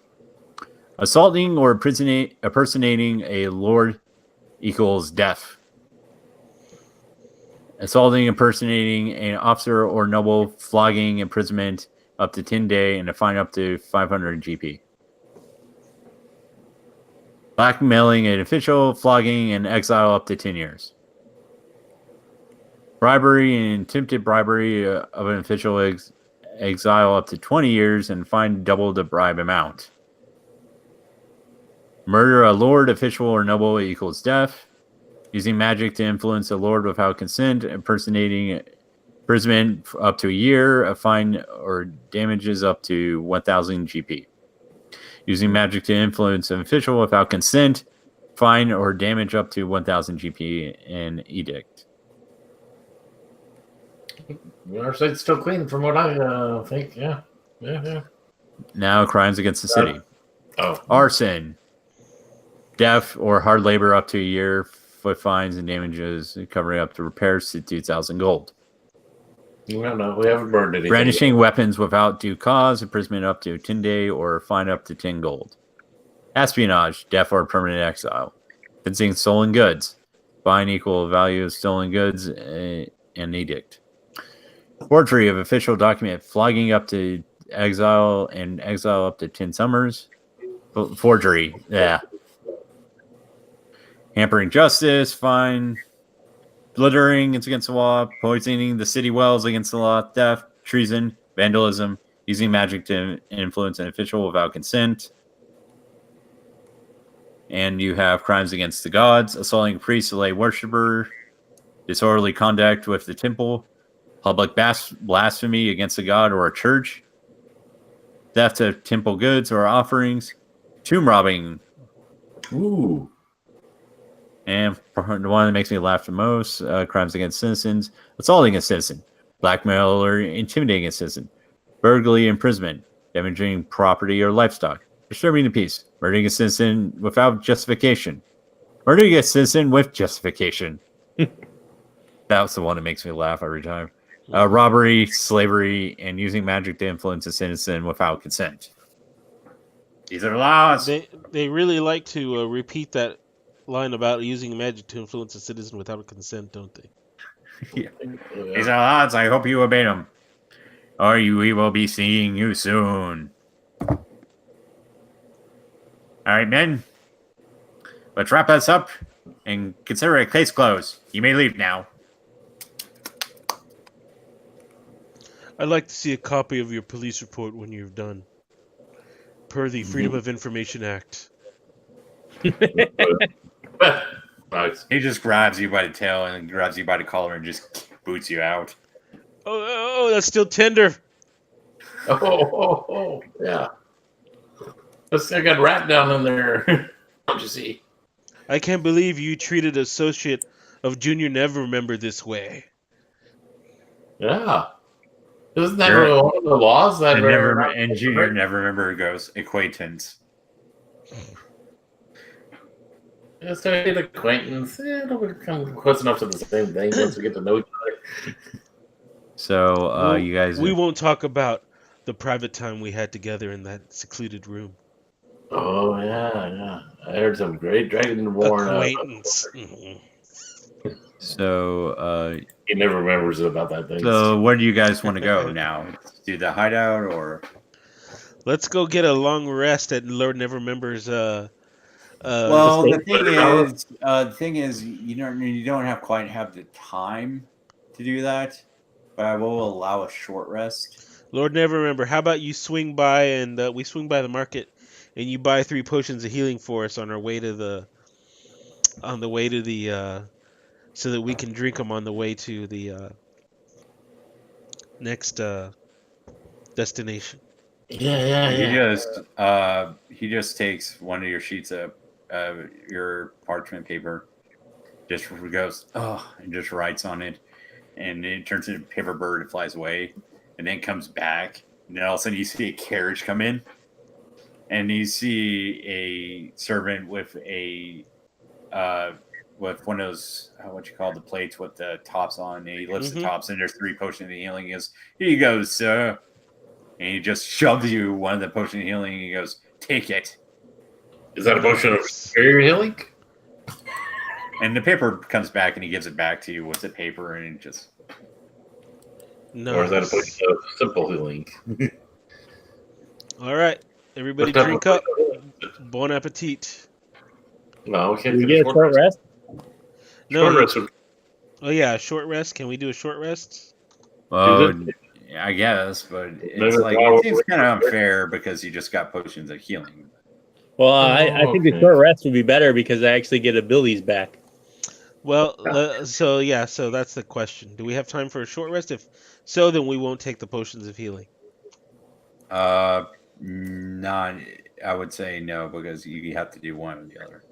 Assaulting or impersonating a lord equals death. Assaulting, impersonating an officer or noble, flogging, imprisonment up to 10 days, and a fine up to 500 GP. Blackmailing an official, flogging, and exile up to 10 years. Bribery and attempted bribery of an official, exile up to 20 years, and fine double the bribe amount. Murder a lord, official, or noble equals death. Using magic to influence a lord without consent, impersonating imprisonment up to a year, a fine or damages up to 1,000 GP. Using magic to influence an official without consent, fine or damage up to 1,000 GP, and edict. Our site's still clean from what I think. Yeah. Now, crimes against the city. Oh. Arson. Death or hard labor up to a year, with fines and damages covering up to repairs to 2,000 gold. No, we haven't burned anything. Brandishing weapons without due cause, imprisonment up to 10 days, or fine up to 10 gold. Espionage, death or permanent exile. Fencing stolen goods, fine equal value of stolen goods, and edict. Forgery of official document, flogging up to exile, and exile up to 10 summers. Forgery, yeah. Hampering justice, fine. Littering, it's against the law. Poisoning the city wells, against the law. Theft, treason, vandalism. Using magic to influence an official without consent. And you have crimes against the gods. Assaulting a priest, a lay worshiper. Disorderly conduct with the temple. Public blasphemy against a god or a church. Theft of temple goods or offerings. Tomb robbing. Ooh. And the one that makes me laugh the most, crimes against citizens, assaulting a citizen, blackmail or intimidating a citizen, burglary, imprisonment, damaging property or livestock, disturbing the peace, murdering a citizen without justification, murdering a citizen with justification. That's the one that makes me laugh every time. Robbery, slavery, and using magic to influence a citizen without consent. These are laws. They really like to repeat that line about using magic to influence a citizen without consent, don't they? Yeah. These are laws. I hope you obey them, or we will be seeing you soon. All right, men. Let's wrap this up and consider a case closed. You may leave now. I'd like to see a copy of your police report when you're done, per the Freedom of Information Act. Nice. He just grabs you by the tail and grabs you by the collar and just boots you out. Oh, that's still tender. Oh, yeah. I got rat down in there. Don't you see? I can't believe you treated associate of Junior Never Remember this way. Yeah. Isn't that one of the laws that and Junior Never Remember goes acquaintance. Just to get acquaintance. It'll come close enough to the same thing once we get to know each other. So, you guys... We won't talk about the private time we had together in that secluded room. Oh, yeah. I heard some great Dragonborn. Acquaintance. So, He never remembers about that thing. so where do you guys want to go now? Do the hideout or? Let's go get a long rest at Lord Nevermember's. Well, Just the thing is, you don't have quite have the time to do that, but I will allow a short rest. Lord Nevermember, how about you swing by and we swing by the market, and you buy 3 potions of healing for us on our way to the so that we can drink them on the way to the next destination. He just takes one of your sheets of your parchment paper, just goes and just writes on it, and it turns into a paper bird and flies away, and then comes back, and then all of a sudden you see a carriage come in, and you see a servant with with one of those what you call the plates with the tops on, and he lifts the tops, and there's 3 potions of healing. He goes, "Here you go, sir." And he just shoves you one of the potion of healing, and he goes, "Take it." Is that a potion of superior healing? And the paper comes back, and he gives it back to you with the paper, and it just... No. Or is that a potion of simple healing? All right, everybody drink up. Bon appetit. No, we can't We do get a short rest. No. Short rest would- Oh yeah, a short rest. Can we do a short rest? Well, I guess, but it's Never like thought it seems of- kind of unfair because you just got potions of healing. Well, I think the okay. short rest would be better because I actually get abilities back. Well, so that's the question. Do we have time for a short rest? If so, then we won't take the potions of healing. Not. I would say no because you have to do one or the other.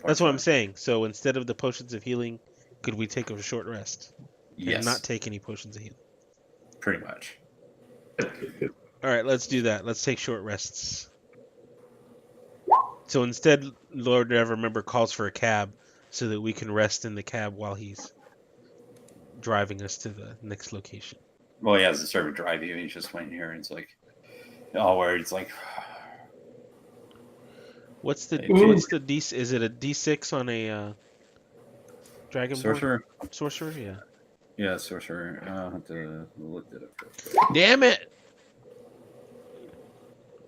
That's what I'm saying. So instead of the potions of healing, could we take a short rest Yes, and not take any potions of healing? pretty much. All right, let's do that. Let's take short rests. So instead, Lord Nevermember calls for a cab so that we can rest in the cab while he's driving us to the next location. Well, he has the servant drive you, and he's just waiting here, and it's like, where it's like, What's the D? Is it a D6 on a dragon sorcerer. Sorcerer, yeah. Yeah, sorcerer. I'll have to look that up. Damn it!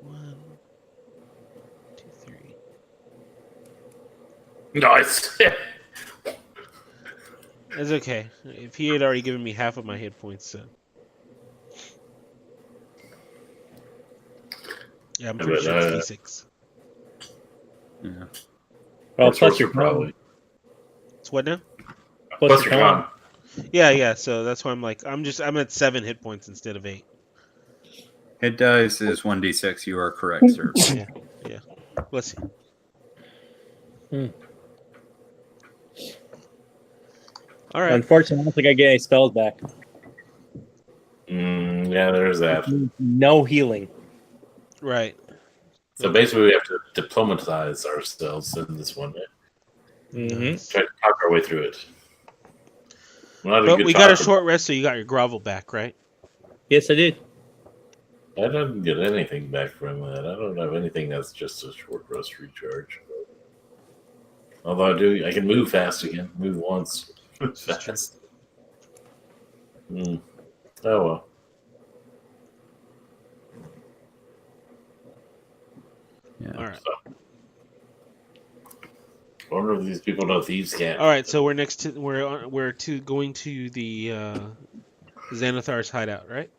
1, 2, 3. Nice. It's okay. If he had already given me half of my hit points, so. Yeah, I'm pretty sure it's D6. Yeah. Well, Plus plus your probably. It's what now? Plus your con. Yeah. So that's why I'm at 7 hit points instead of 8. Hit dice is 1d6. You are correct, sir. Yeah. Let's see. All right. Unfortunately, I don't think I get any spells back. Yeah, there's that. No healing. Right. So basically, we have to diplomatize ourselves in this one. Mm-hmm. Try to talk our way through it. But we got a short rest, so you got your grovel back, right? Yes, I did. I didn't get anything back from that. I don't have anything that's just a short rest recharge. Although I can move fast again. Move once. Fast. Oh well. Yeah. All right. So, I wonder if these people know thieves can't. All right. So we're going to the Xanathar's hideout, right?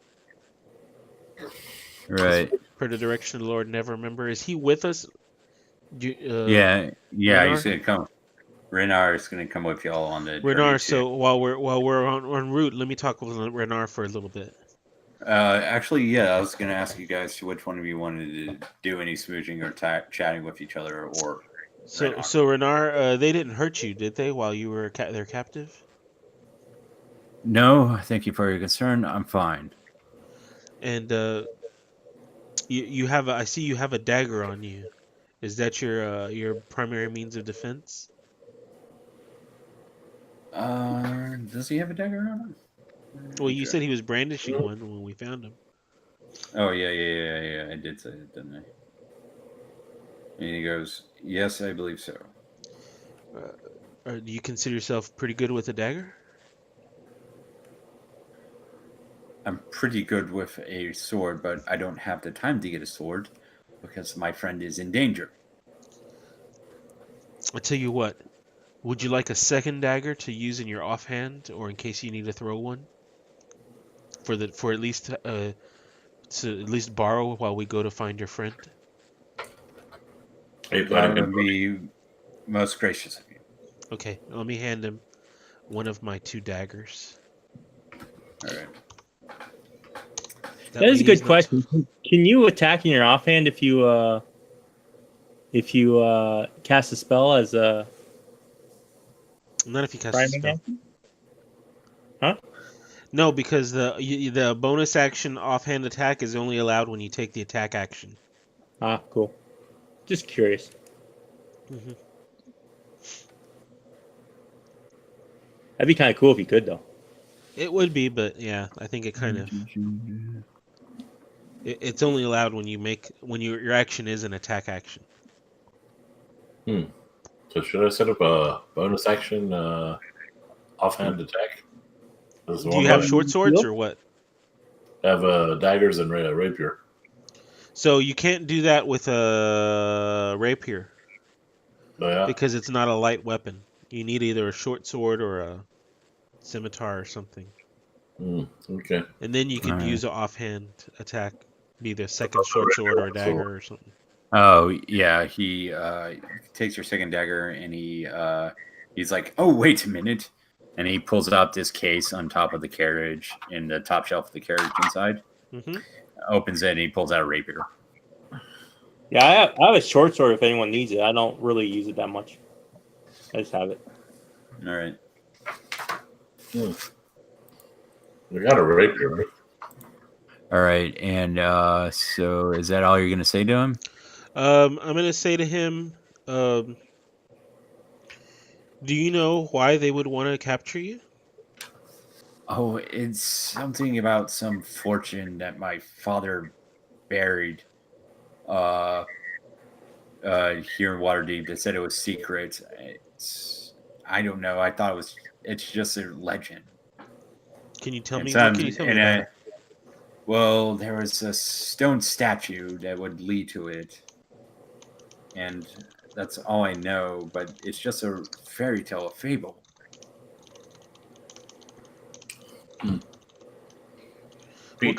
Right. Per the direction of the Lord Nevermember. Is he with us? Yeah. Renar? He's gonna come. Renar is gonna come with y'all on the Renar. So while we're en route, let me talk with Renar for a little bit. Actually, yeah, I was going to ask you guys which one of you wanted to do any smooching or chatting with each other, or So Renar. So Renar, they didn't hurt you, did they, while you were their captive? No, thank you for your concern. I'm fine. And you have I see you have a dagger on you. Is that your primary means of defense? Does he have a dagger on him? Well, you said he was brandishing one when we found him. Oh, yeah. I did say it, didn't I? And he goes, yes, I believe so. do you consider yourself pretty good with a dagger? I'm pretty good with a sword, but I don't have the time to get a sword because my friend is in danger. I'll tell you what. Would you like a second dagger to use in your offhand, or in case you need to throw one? For at least to at least borrow while we go to find your friend. That would be most gracious of you. Okay, let me hand him one of my 2 daggers. All right. That is a good question. Can you attack in your offhand if you cast a spell as a? Not if you cast a spell. Huh? No, because the bonus action offhand attack is only allowed when you take the attack action. Ah, cool. Just curious. Mm-hmm. That'd be kind of cool if you could, though. It would be, but yeah, I think it kind of. It's only allowed when your action is an attack action. So should I set up a bonus action offhand attack? Do you have short swords or what? I have daggers and rapier. So you can't do that with a rapier. Oh, yeah? Because it's not a light weapon. You need either a short sword or a scimitar or something. Okay. And then you can use an offhand attack, be the second short sword or a dagger or something. Oh yeah, he takes your second dagger and he's like, "Oh wait a minute," and he pulls out this case on top of the carriage in the top shelf of the carriage inside. Mm-hmm. Opens it and he pulls out a rapier. Yeah, I have a short sword if anyone needs it. I don't really use it that much. I just have it. All right. We got a rapier. All right, and so is that all you're gonna say to him? I'm gonna say to him, do you know why they would want to capture you? Oh, it's something about some fortune that my father buried here in Waterdeep. They said it was secret. I don't know. I thought it's just a legend. Can you tell me? What can you tell me about it? Well, there was a stone statue that would lead to it. And that's all I know, but it's just a fairy tale, a fable. What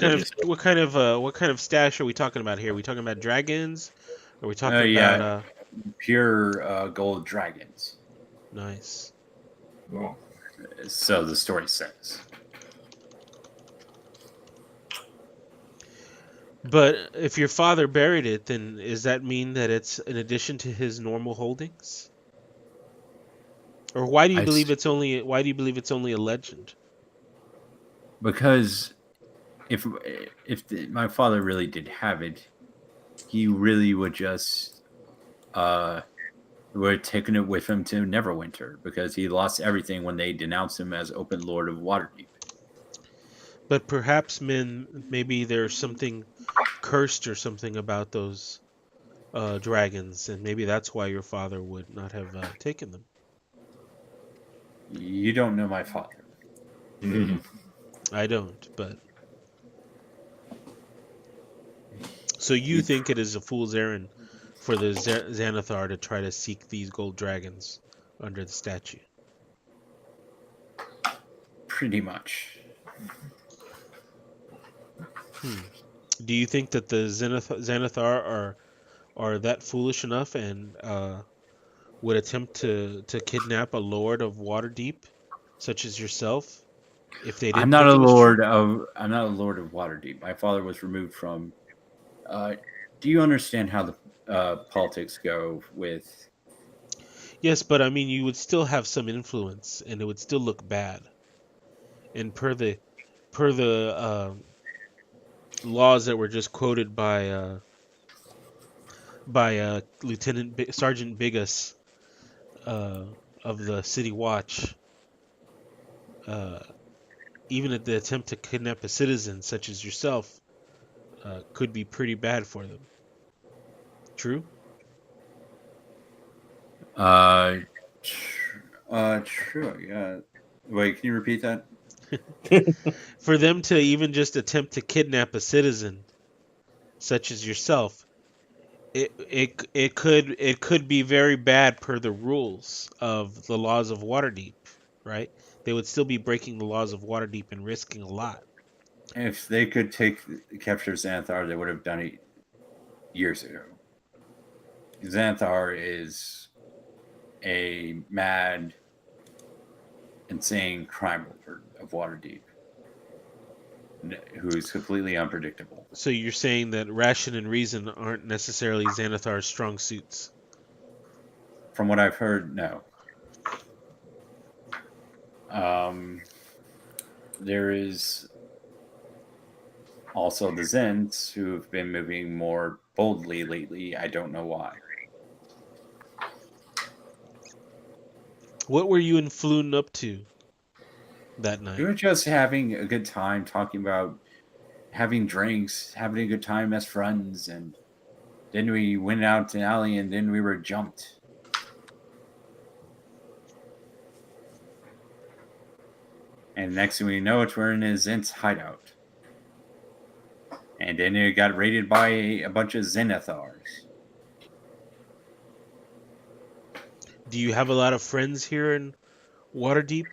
kind of stash are we talking about here? Are we talking about dragons? Are we talking about pure gold dragons? Nice. Oh. So the story says. But if your father buried it, then does that mean that it's in addition to his normal holdings? Or why do you believe it's only a legend? Because if my father really did have it, he really would just would have taken it with him to Neverwinter, because he lost everything when they denounced him as Open Lord of Waterdeep. But perhaps maybe there's something cursed or something about those dragons, and maybe that's why your father would not have taken them. You don't know my father. I don't, but so you think it is a fool's errand for the Xanathar to try to seek these gold dragons under the statue? Pretty much. Do you think that the Xanathar are that foolish enough and would attempt to kidnap a lord of Waterdeep, such as yourself, if they didn't? I'm not a lord of Waterdeep. My father was removed from. Do you understand how the politics go with? Yes, but I mean, you would still have some influence, and it would still look bad. And per the laws that were just quoted by Sergeant Biggis of the City Watch, even at the attempt to kidnap a citizen such as yourself could be pretty bad for them. True? True. Yeah. Wait, can you repeat that? For them to even just attempt to kidnap a citizen such as yourself, it could be very bad per the rules of the laws of Waterdeep, right? They would still be breaking the laws of Waterdeep and risking a lot. If they could capture Xanathar, they would have done it years ago. Xanathar is a mad, insane crime lord of Waterdeep who is completely unpredictable. So you're saying that ration and reason aren't necessarily Xanathar's strong suits? From what I've heard, no. There is also the Zens who have been moving more boldly lately. I don't know why. What were you and Floon up to that night? We were just having a good time, talking about having drinks, having a good time as friends, and then we went out to an alley, and then we were jumped. And next thing we know, we're in his Zent's hideout. And then it got raided by a bunch of Xanathars. Do you have a lot of friends here in Waterdeep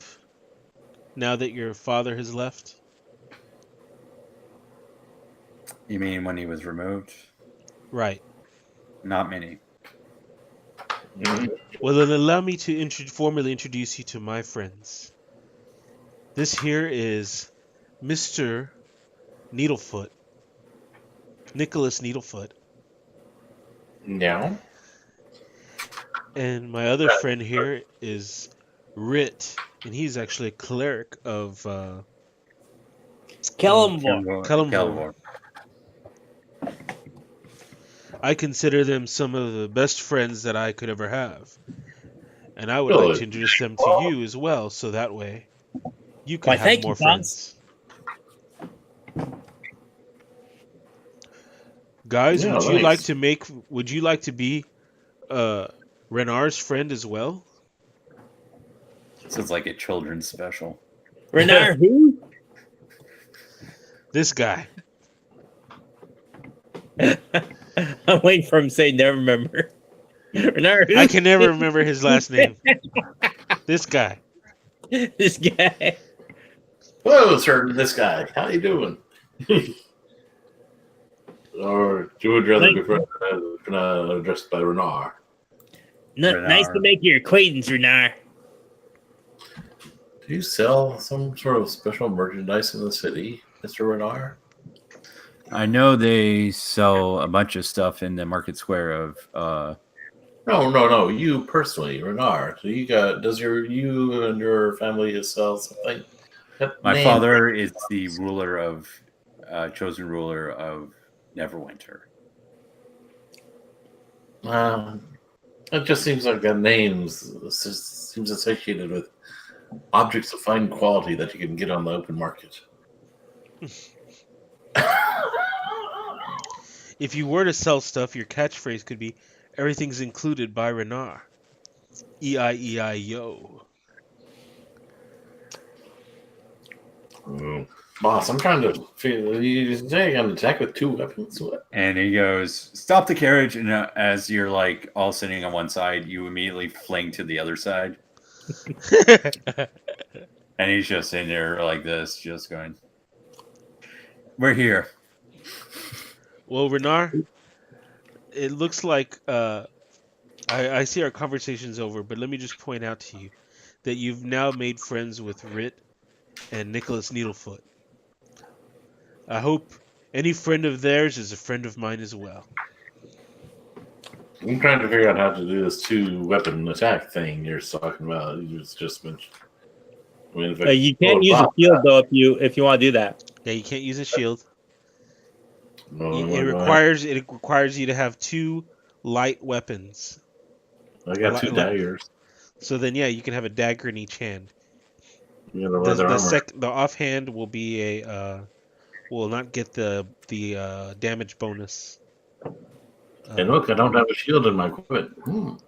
now that your father has left? You mean when he was removed? Right. Not many. Well, then allow me to formally introduce you to my friends. This here is Mr. Needlefoot. Nicholas Needlefoot. No. And my other friend here is Rit, and he's actually a cleric of Kellamvor. I consider them some of the best friends that I could ever have. And I would like to introduce them to you as well, so that way you can have more friends. Guys, would you like to be Renar's friend as well? Sounds like a children's special. Renar who? This guy. I'm waiting for him to say never remember. Renar who? I can never remember his last name. This guy. This guy. Hello, sir. This guy. How you doing? Or you would rather be addressed by Renar? Nice to make your acquaintance, Renar. Do you sell some sort of special merchandise in the city, Mr. Renar? I know they sell a bunch of stuff in the market square of. No. You personally, Renar. Do you and your family sell something? My father is the chosen ruler of Neverwinter. It just seems like that name seems associated with objects of fine quality that you can get on the open market. If you were to sell stuff, your catchphrase could be, "Everything's included by Renar." E-I-E-I-O. Boss, I'm trying to feel. You say you're going to attack with 2 weapons? What? And he goes, "Stop the carriage!" And as you're like all sitting on one side, you immediately fling to the other side. And he's just in there like this, just going, "We're here." Well, Renar, it looks like I see our conversation's over, but let me just point out to you that you've now made friends with Rit and Nicholas Needlefoot. I hope any friend of theirs is a friend of mine as well. I'm trying to figure out how to do this 2-weapon attack thing you're talking about. You just mentioned. I mean, You can't use a shield though if you want to do that. Yeah, you can't use a shield. It requires you to have 2 light weapons. I got 2 daggers. So then, yeah, you can have a dagger in each hand. The the offhand will be will not get the damage bonus. And look, I don't have a shield in my equipment.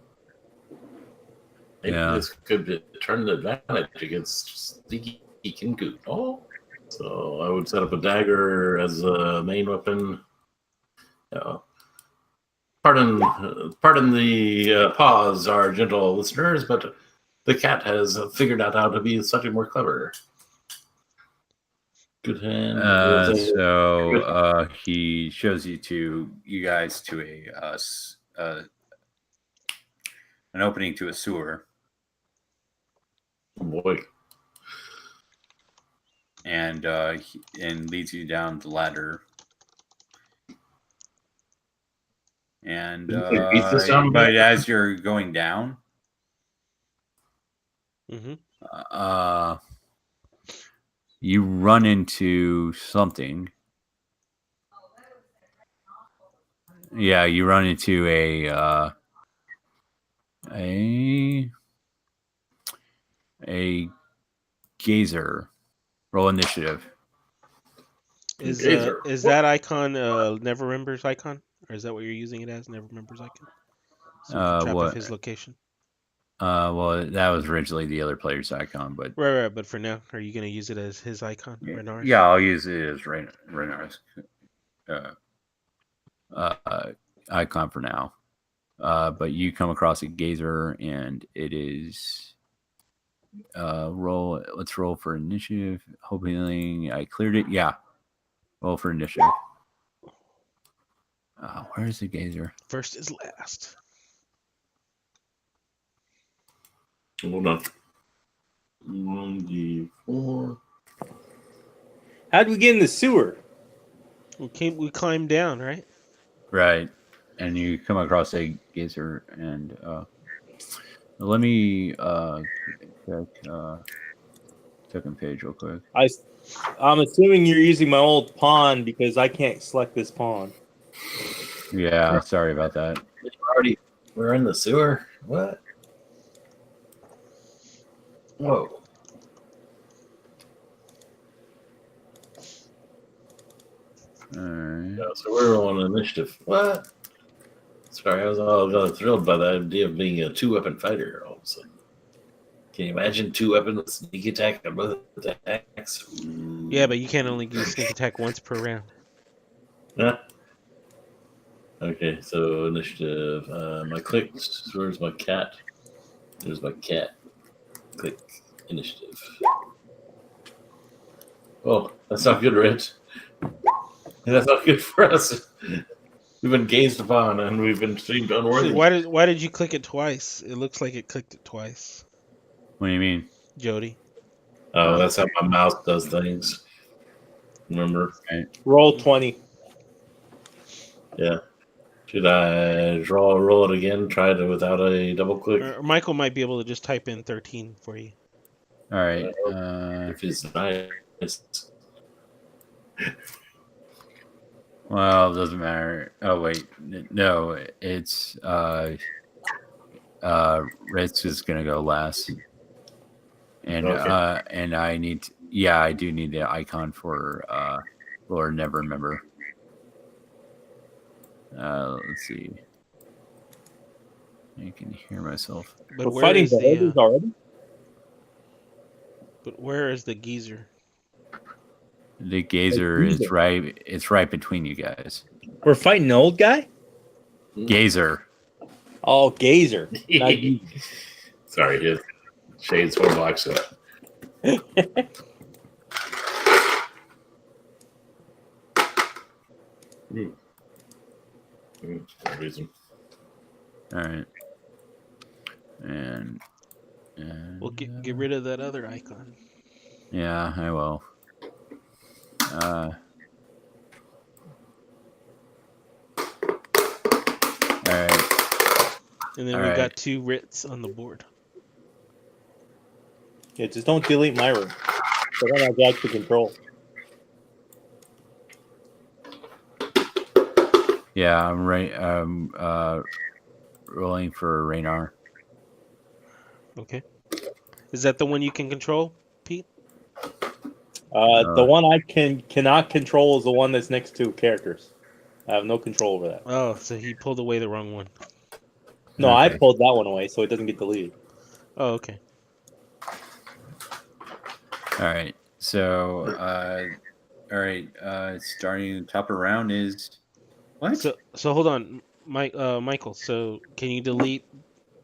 Maybe Yeah. this could be turn advantage against Sneaky Kinku. Oh, so I would set up a dagger as a main weapon. Pardon the pause, our gentle listeners, but the cat has figured out how to be slightly more clever. Good hand. So he shows you guys to an opening to a sewer. Oh boy. And leads you down the ladder. And but as you're going down, you run into something. Yeah, you run into a gazer. Roll initiative. Is that icon Never Remember's icon? Or is that what you're using it as? Never Remember's icon? So trap What? of his location. Well, that was originally the other player's icon, but right. But for now, are you going to use it as his icon? Yeah, I'll use it as Renar's icon for now. But you come across a gazer, and it is roll. Let's roll for initiative. Hoping I cleared it. Yeah, roll for initiative. Where's the gazer? First is last. Hold on. 1d4. How'd we get in the sewer? We climbed down, right? Right. And you come across a gazer, and let me check second page real quick. I'm assuming you're using my old pawn because I can't select this pawn. Yeah, sorry about that. We're in the sewer? What? Whoa. All right. Yeah, so we're on initiative. What? Sorry, I was all thrilled by the idea of being a 2-weapon fighter all of a sudden. Can you imagine 2-weapon sneak attack and both attacks? Ooh. Yeah, but you can't only do sneak attack once per round. Huh? Okay, so initiative. My clicks. Where's my cat? There's my cat. Click initiative. Oh, that's not good, Rich. That's not good for us. We've been gazed upon and we've been deemed unworthy. Why did you click it twice? It looks like it clicked it twice. What do you mean, Jody? Oh, that's how my mouse does things. Remember? Right. Roll 20. Yeah. Should I roll it again? Try it without a double click? Or Michael might be able to just type in 13 for you. All right. If it's nice. Well, it doesn't matter. Oh wait, no, it's Ritz is gonna go last, and Okay. and I need I do need the icon for Lord Never Remember. Let's see. I can hear myself. But We're fighting the ogres already? But where is the geezer? The gazer is right. It's right between you guys. We're fighting the old guy? Gazer. Oh, gazer. Sorry, his shades 4 blocks up. Reason. All right. And We'll get rid of that other icon. yeah, I will. All right. And then we got 2 writs on the board. Yeah, just don't delete my room. So then I got to control. Yeah, I'm right. Rolling for Raynar. Okay. Is that the one you can control, Pete? The one I cannot control is the one that's next to characters. I have no control over that. Oh, so he pulled away the wrong one. No, Okay. I pulled that one away, so it doesn't get deleted. Oh, okay. All right. So, all right. Starting top of the round is what? So hold on, Michael. So can you delete?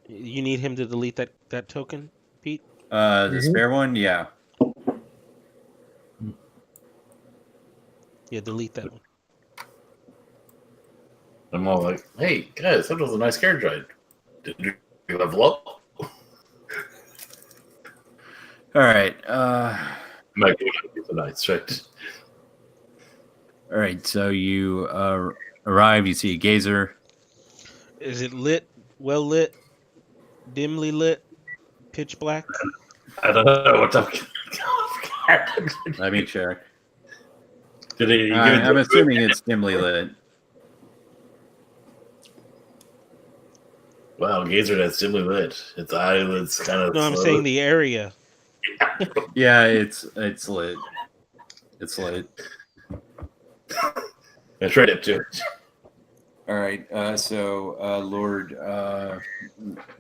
You need him to delete that token, Pete. The spare one, yeah. Yeah, delete that one. I'm all like, hey, guys, that was a nice carriage ride. Did you level up? All right. Might be nice, right? All right. So you arrive. You see a gazer. Is it lit? Well lit? Dimly lit? Pitch black? I don't know what's up. Let me check. Did he give it I'm assuming it's dimly lit. Wow, gazer that's dimly lit. Its eyelids kind of. No, I'm saying the area. Yeah, it's lit. It's lit. That's right up to it. All right. So Lord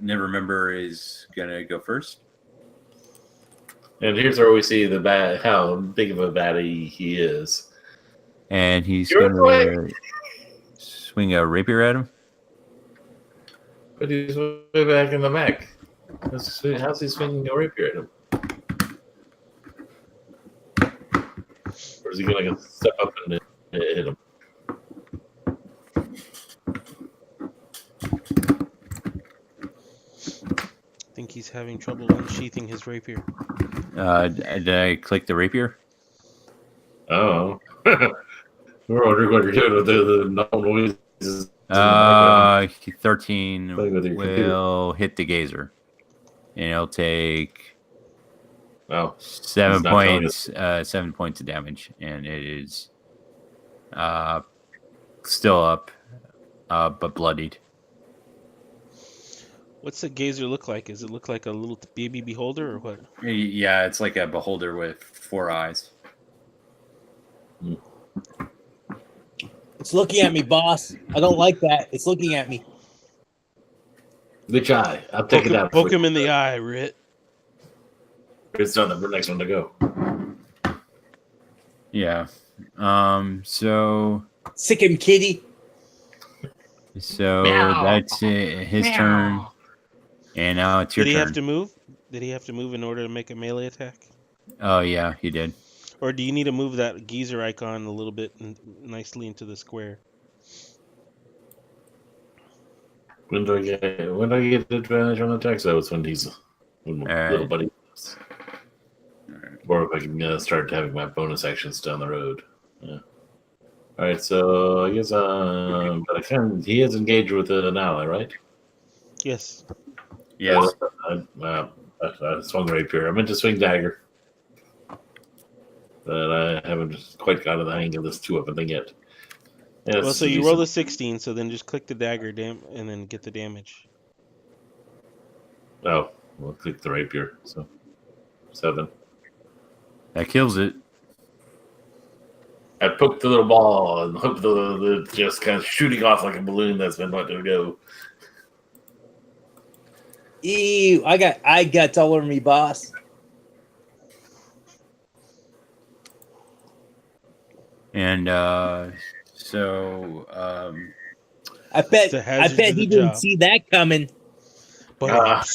Never Remember is gonna go first. And here's where we see how big of a baddie he is. And he's You're going to swing a rapier at him. But he's way back in the back. How's he swinging a rapier at him? Or is he going to step up and hit him? I think he's having trouble unsheathing his rapier. Did I click the rapier? Oh. We're wondering what you're doing with the no noises. 13 Play with your will hit the gazer. And it'll take Oh. 7 He's not points. 7 points of damage. And it is still up, but bloodied. What's the gazer look like? Does it look like a little baby beholder or what? Yeah, it's like a beholder with 4 eyes. It's looking at me, boss. I don't like that. It's looking at me. Which eye? I'll take it out. Poke him in the eye, Rit. It's not the next one to go. Yeah. So Sick him, kitty. that's his turn. And now it's your Did he turn. have to move? Did he have to move in order to make a melee attack? Oh, yeah, he did. Or do you need to move that geezer icon a little bit nicely into the square? When do I get advantage on attacks? That was when he's little buddy. Or if I can start having my bonus actions down the road. Yeah. All right, so I guess but he is engaged with an ally, right? Yes. Yes. I swung rapier. I meant to swing dagger. But I haven't quite got to the hang of this 2-weapon thing yet. Yeah, Well, so you roll a 16, so then just click the dagger and then get the damage. Oh, we'll click the rapier. So 7. That kills it. I poked the little ball and hooked the just kind of shooting off like a balloon that's been letting it go. Ew, I got all over me, boss. And I bet he didn't see that coming. But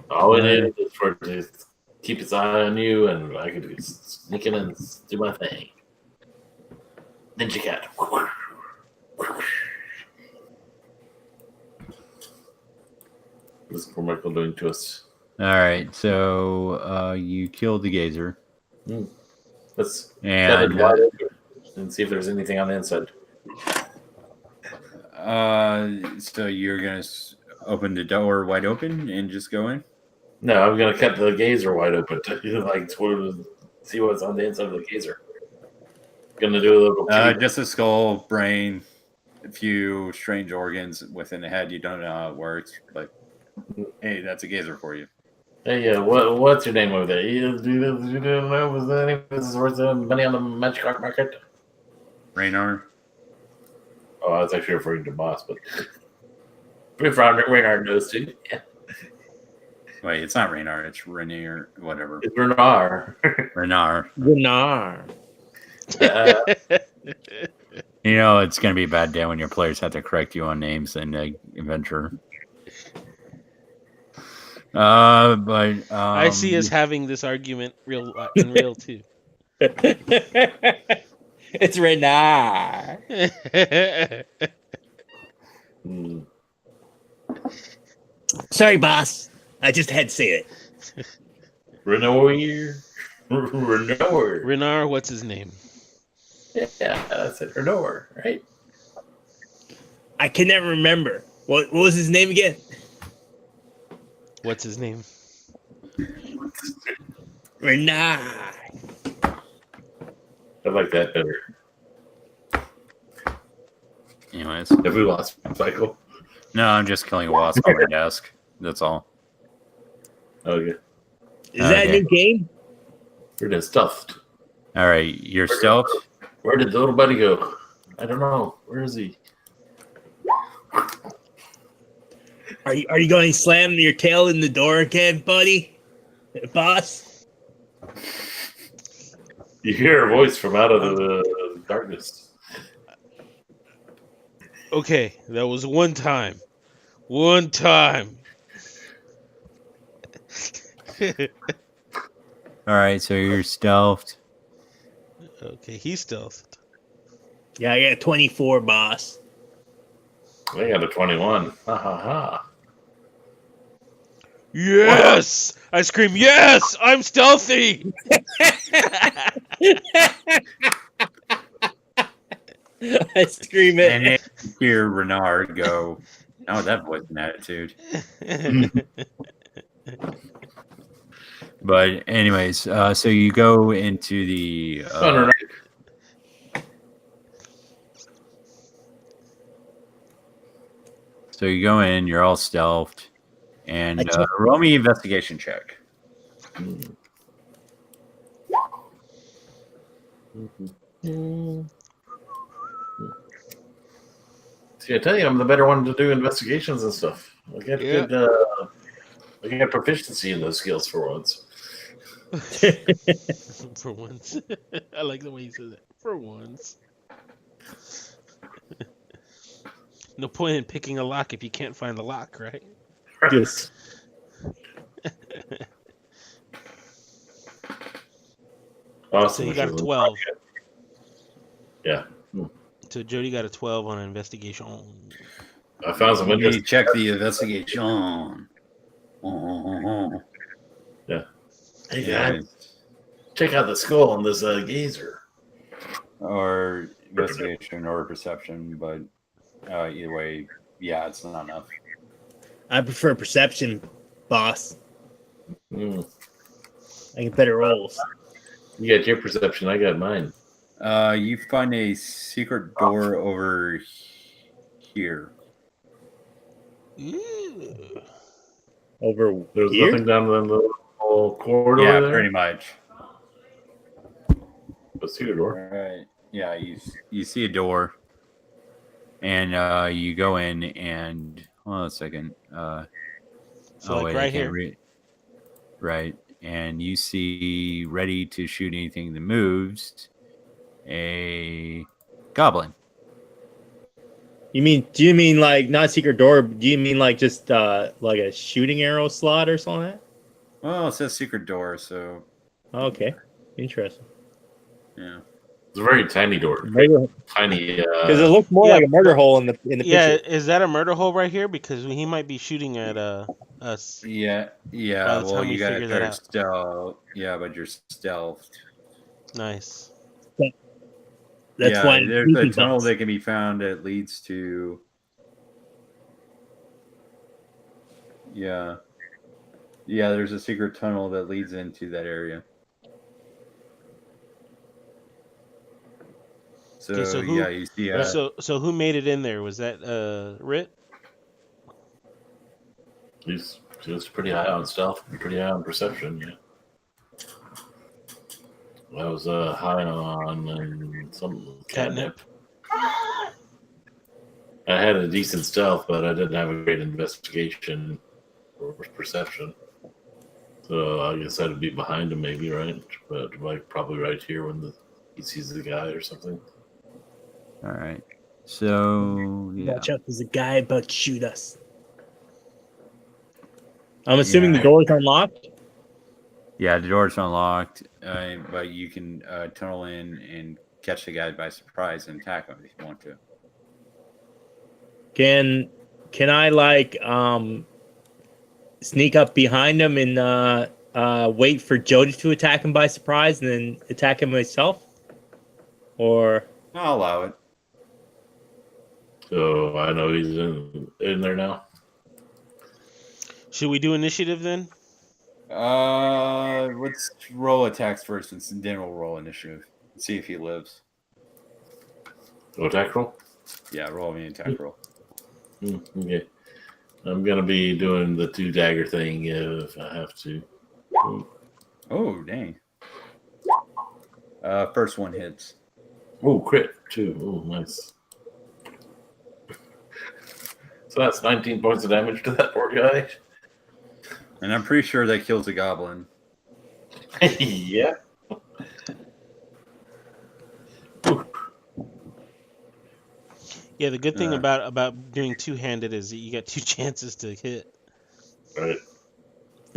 all we needed was for it to keep its eye on you, and I could sneak in and do my thing. Ninja cat. What's Michael doing to us? all right, so you killed the gazer. Let's And cut it wide open and see if there's anything on the inside. So you're gonna open the door wide open and just go in? No, I'm gonna cut the gazer wide open to see what's on the inside of the gazer. Gonna do a little. Just a skull, brain, a few strange organs within the head. You don't know how it works, but hey, that's a gazer for you. Hey, what's your name over there? You know, was the name? This is worth money on the magic art market. Raynar. Oh, I was actually referring to Boss, but Reynard knows too. Yeah. Wait, it's not Reynard. It's Rainier, whatever. It's Renard. Renard. Gnar. You know, it's going to be a bad day when your players have to correct you on names and adventure. But I see us having this argument in real too. It's Renard. Sorry, boss. I just had to say it. Renard. Renard, what's his name? Yeah, that's it. Renard, right? I can never remember. What was his name again? What's his name? Renard. I like that better. anyways, Have we lost Michael? no, I'm just killing a wasp on my desk. That's all. Okay. Is that a Okay. new game? We're just stuffed. All right, you're stealth. Where did the little buddy go? I don't know. Where is he? Are you going to slam your tail in the door again, buddy? Boss? You hear a voice from out of the darkness. Okay, that was one time. One time. All right, so you're stealthed. Okay, he's stealthed. Yeah, I got 24, boss. I got a 21. Ha ha ha. Yes! I scream, yes! I'm stealthy! I scream it. And then you hear Renard go, "Oh, that voice and attitude." But anyways, so you go into the. Renard. So you go in. You're all stealthed, and roll me investigation check. See, I tell you, I'm the better one to do investigations and stuff. I get good. I get proficiency in those skills for once. For once. I like the way you said that. For once. No point in picking a lock if you can't find the lock, right? Yes. Awesome. So you got a 12. Yeah. So Jody got a 12 on an investigation. I found some You interesting. check the investigation. Hey, guys, check out the skull on this gazer. Or investigation or perception, but either way, yeah, it's not enough. I prefer perception, boss. Mm. I get better rolls. You got your perception. I got mine. You find a secret door over here. Ooh. Over There's here? nothing down the little corridor Yeah, there. pretty much. A secret door. All right. Yeah, you see a door, and you go in, and hold on a second. So Oh, like wait, I right can't here. read. Right, and you see ready to shoot anything that moves a goblin. Do you mean like not secret door? Do you mean like just like a shooting arrow slot or something like that? Well, it says secret door, so Okay. Interesting. yeah. It's a very tiny door. Because Tiny. it looks more yeah, like a murder hole in the Yeah, picture. is that a murder hole right here? Because he might be shooting at us. Yeah. By the Well, time we you got figure that to out. stealth. Yeah, but you're stealthed. Nice. That's yeah, why there's a tunnel that can be found that leads to. Yeah. Yeah, there's a secret tunnel that leads into that area. So, Okay, so who- yeah, you see. So who made it in there? Was that Rit? He's pretty high on stealth, pretty high on perception. Yeah. I was high on some catnip. I had a decent stealth, but I didn't have a great investigation or perception. So I guess I'd be behind him, maybe, right? But like probably right here when he sees the guy or something. All right. So yeah. Watch out, there's a guy about to shoot us. I'm assuming the door's unlocked. Yeah, the door's unlocked, but you can tunnel in and catch the guy by surprise and attack him if you want to. Can I like sneak up behind him and wait for Jody to attack him by surprise and then attack him myself? Or I'll allow it. So I know he's in there now. Should we do initiative then? Let's roll attacks first, and then we'll roll initiative. See if he lives. Attack roll? Yeah, roll me an attack roll. Okay. I'm gonna be doing the 2 dagger thing if I have to. Oh, dang. First one hits. Oh, crit 2. Oh, nice. So that's 19 points of damage to that poor guy. And I'm pretty sure that kills a goblin. Yeah. Yeah, the good thing about doing two-handed is that you got 2 chances to hit. Right.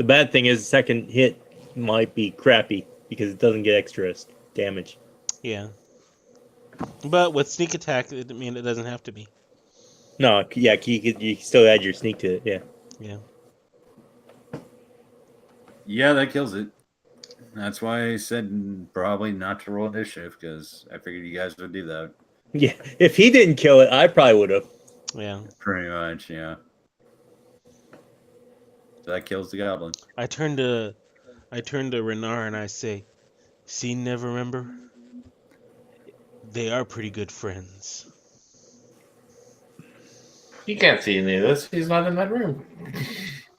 the bad thing is the second hit might be crappy because it doesn't get extra damage. Yeah. But with sneak attack, it doesn't have to be. No, yeah, you still add your sneak to it, yeah. Yeah. Yeah, that kills it. That's why I said probably not to roll initiative, because I figured you guys would do that. Yeah, if he didn't kill it, I probably would have. Yeah. Pretty much, yeah. So that kills the goblin. I turn to Renard and I say, "See, never remember? They are pretty good friends." He can't see any of this. He's not in that room.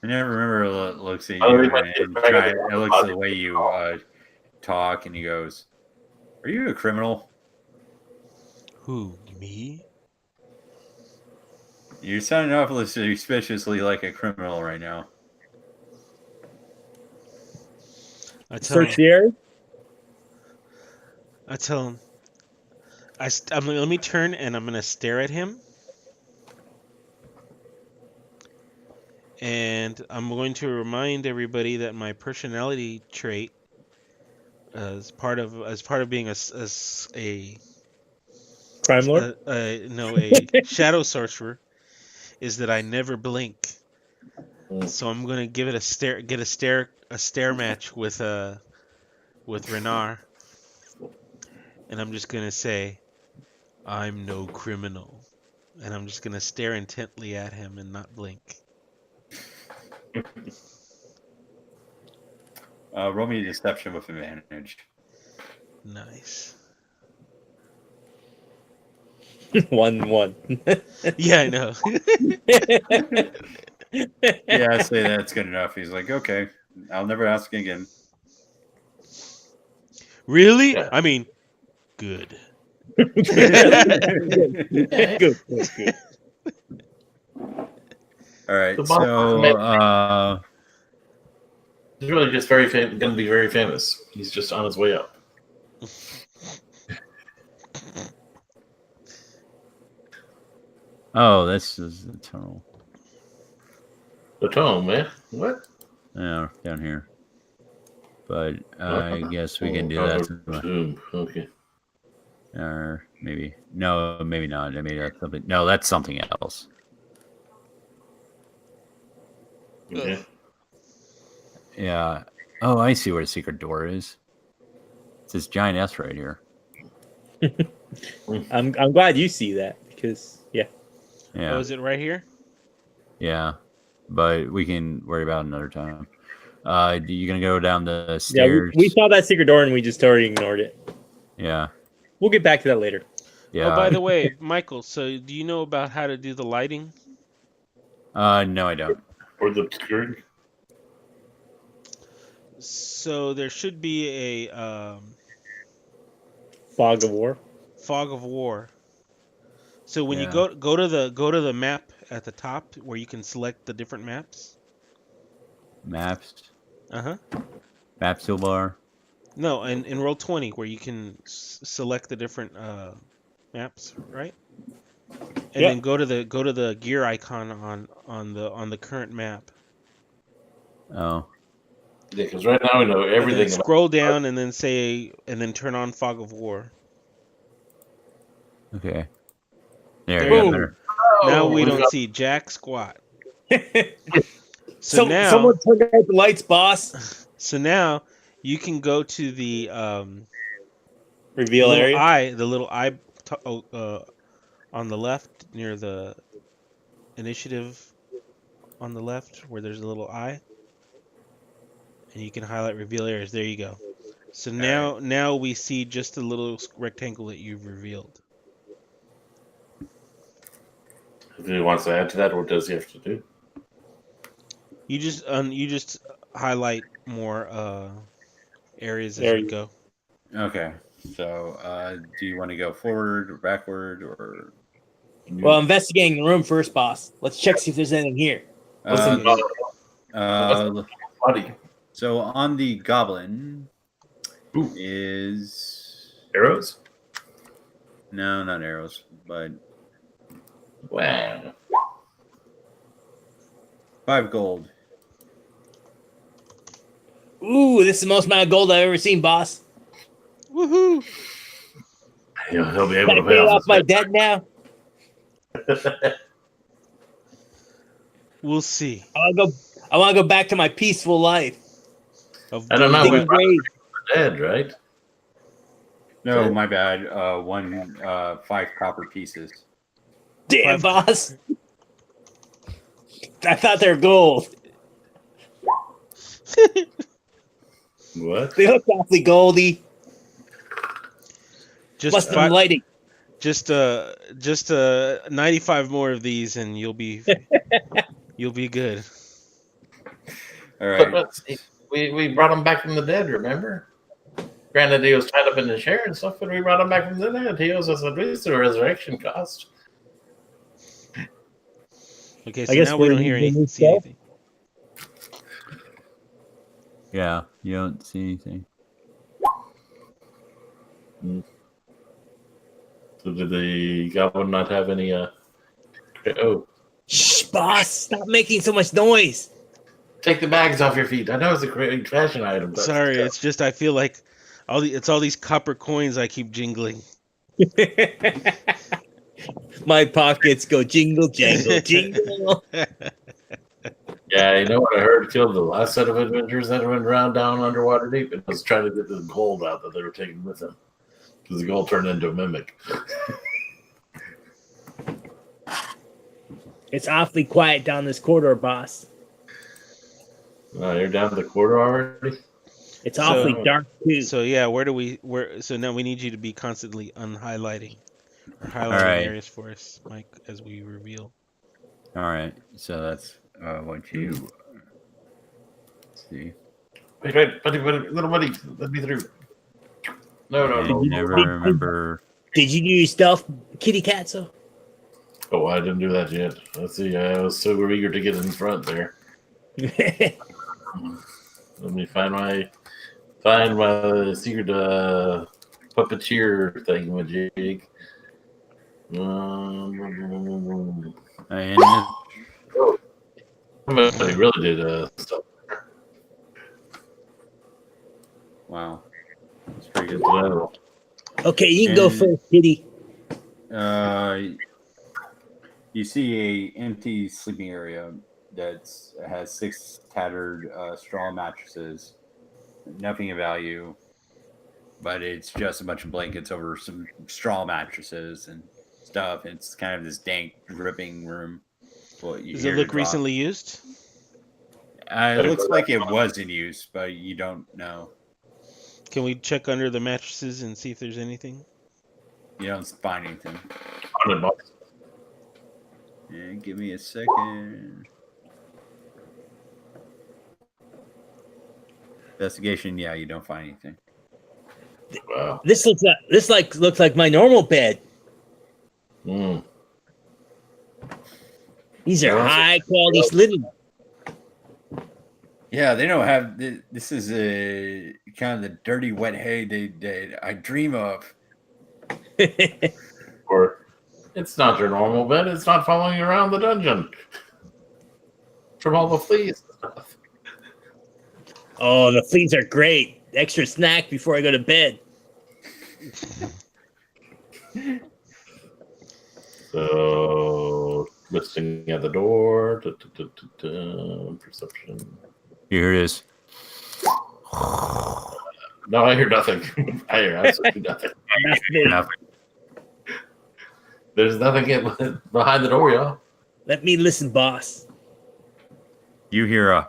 I never remember looks at you Oh, and looks at the way you talk, and he goes, "Are you a criminal?" Who, me? You're sounding awfully suspiciously like a criminal right now. I tell him. Let me turn and I'm gonna stare at him, and I'm going to remind everybody that my personality trait, as part of being a crime lord, a shadow sorcerer, is that I never blink. So I'm gonna give it a stare match with Renard, and I'm just gonna say, "I'm no criminal," and I'm just gonna stare intently at him and not blink. Roll me a deception with advantage. Nice. 1-1. Yeah, I know. Yeah, I say that's good enough. He's like, okay, I'll never ask again. Really? Yeah. I mean, good. Good. All right, The so He's really just going to be very famous. He's just on his way up. oh, this is the tunnel. The tome, man. What? Yeah, down here. But I guess we can do that. Okay. Or maybe maybe not. I mean, that's something. No, that's something else. Okay. Yeah. Oh, I see where the secret door is. It's this giant S right here. I'm glad you see that because yeah. Yeah. Oh, is it right here? Yeah. But we can worry about it another time. You gonna go down the stairs? Yeah, we saw that secret door and we just totally ignored it. Yeah. We'll get back to that later. Yeah. Oh, by the way, Michael, so do you know about how to do the lighting? No, I don't. Or the screen. So there should be a Fog of war. fog of war. So when you go to the map at the top where you can select the different maps. Maps. Uh-huh. Map toolbar. No, in Roll20 where you can select the different maps, right? And then go to the gear icon on the current map. Oh. Yeah, because right now we know everything. And then scroll down and then turn on Fog of War. Okay. There you you go. go. Now we don't see jack squat. So now, someone turned out the lights, boss. So now you can go to the reveal area. The little eye on the left near the initiative on the left where there's a little eye, and you can highlight reveal areas. There you go. So now we see just the little rectangle that you've revealed. If he wants to add to that, what does he have to do? You just highlight more areas as you go. Okay. So, do you want to go forward or backward or? Well, investigating the room first, boss. Let's check see if there's anything here. So on the goblin is arrows? No, not arrows, but wow, 5 gold. Ooh, this is the most amount of gold I've ever seen, boss. Woohoo! He'll be able Can to I pay pay off off my debt now? We'll see. I want to go back to my peaceful life. I don't know. We're dead, right? No, my bad. 5 copper pieces. Damn, boss. I thought they were gold. What? They look awfully goldy. Just lighting. Just 95 more of these, and you'll be good. All right. We brought him back from the dead. Remember? Granted, he was tied up in the chair and stuff, but we brought him back from the dead. He owes us at least a resurrection cost. Okay, so now we don't hear anything. See anything. Yeah, you don't see anything. So did the goblin not have any? Shh, boss! Stop making so much noise. Take the bags off your feet. I know it's a great fashion item. But sorry, it's just I feel like it's all these copper coins I keep jingling. My pockets go jingle, jangle, jingle. Yeah, you know what I heard killed the last set of adventurers that went around down under Waterdeep? It was trying to get the gold out that they were taking with them. Because the gold turned into a mimic. It's awfully quiet down this corridor, boss. You're down the corridor already? It's awfully dark, too. So, yeah, so now we need you to be constantly unhighlighting or highlighting areas for us, Mike, as we reveal. All right, so that's what you see. Wait, buddy, little buddy, let me through. No. Never remember. Did you do your stealth, kitty cat? So? Oh, I didn't do that yet. Let's see. I was so eager to get in front there. Let me find my secret puppeteer thing with Jake. Somebody really did stuff. Wow, that's pretty good. Okay, you can go first, kitty. You see a empty sleeping area that has 6 tattered straw mattresses. Nothing of value, but it's just a bunch of blankets over some straw mattresses and stuff. It's kind of this dank, dripping room. Does it look recently used? It looks like it was in use, but you don't know. Can we check under the mattresses and see if there's anything? You don't find anything. $100. Yeah, give me a second. Investigation, yeah, you don't find anything. Wow. This looks like my normal bed. These are high quality slitting. Yeah, they don't have. This is a kind of the dirty, wet hay I dream of. Or it's not your normal bed. It's not following you around the dungeon from all the fleas. Oh, the fleas are great. Extra snack before I go to bed. So, listening at the door. Perception. You hear this? No, I hear nothing. I hear absolutely nothing. Yeah. There's nothing behind the door, y'all. Let me listen, boss. You hear a.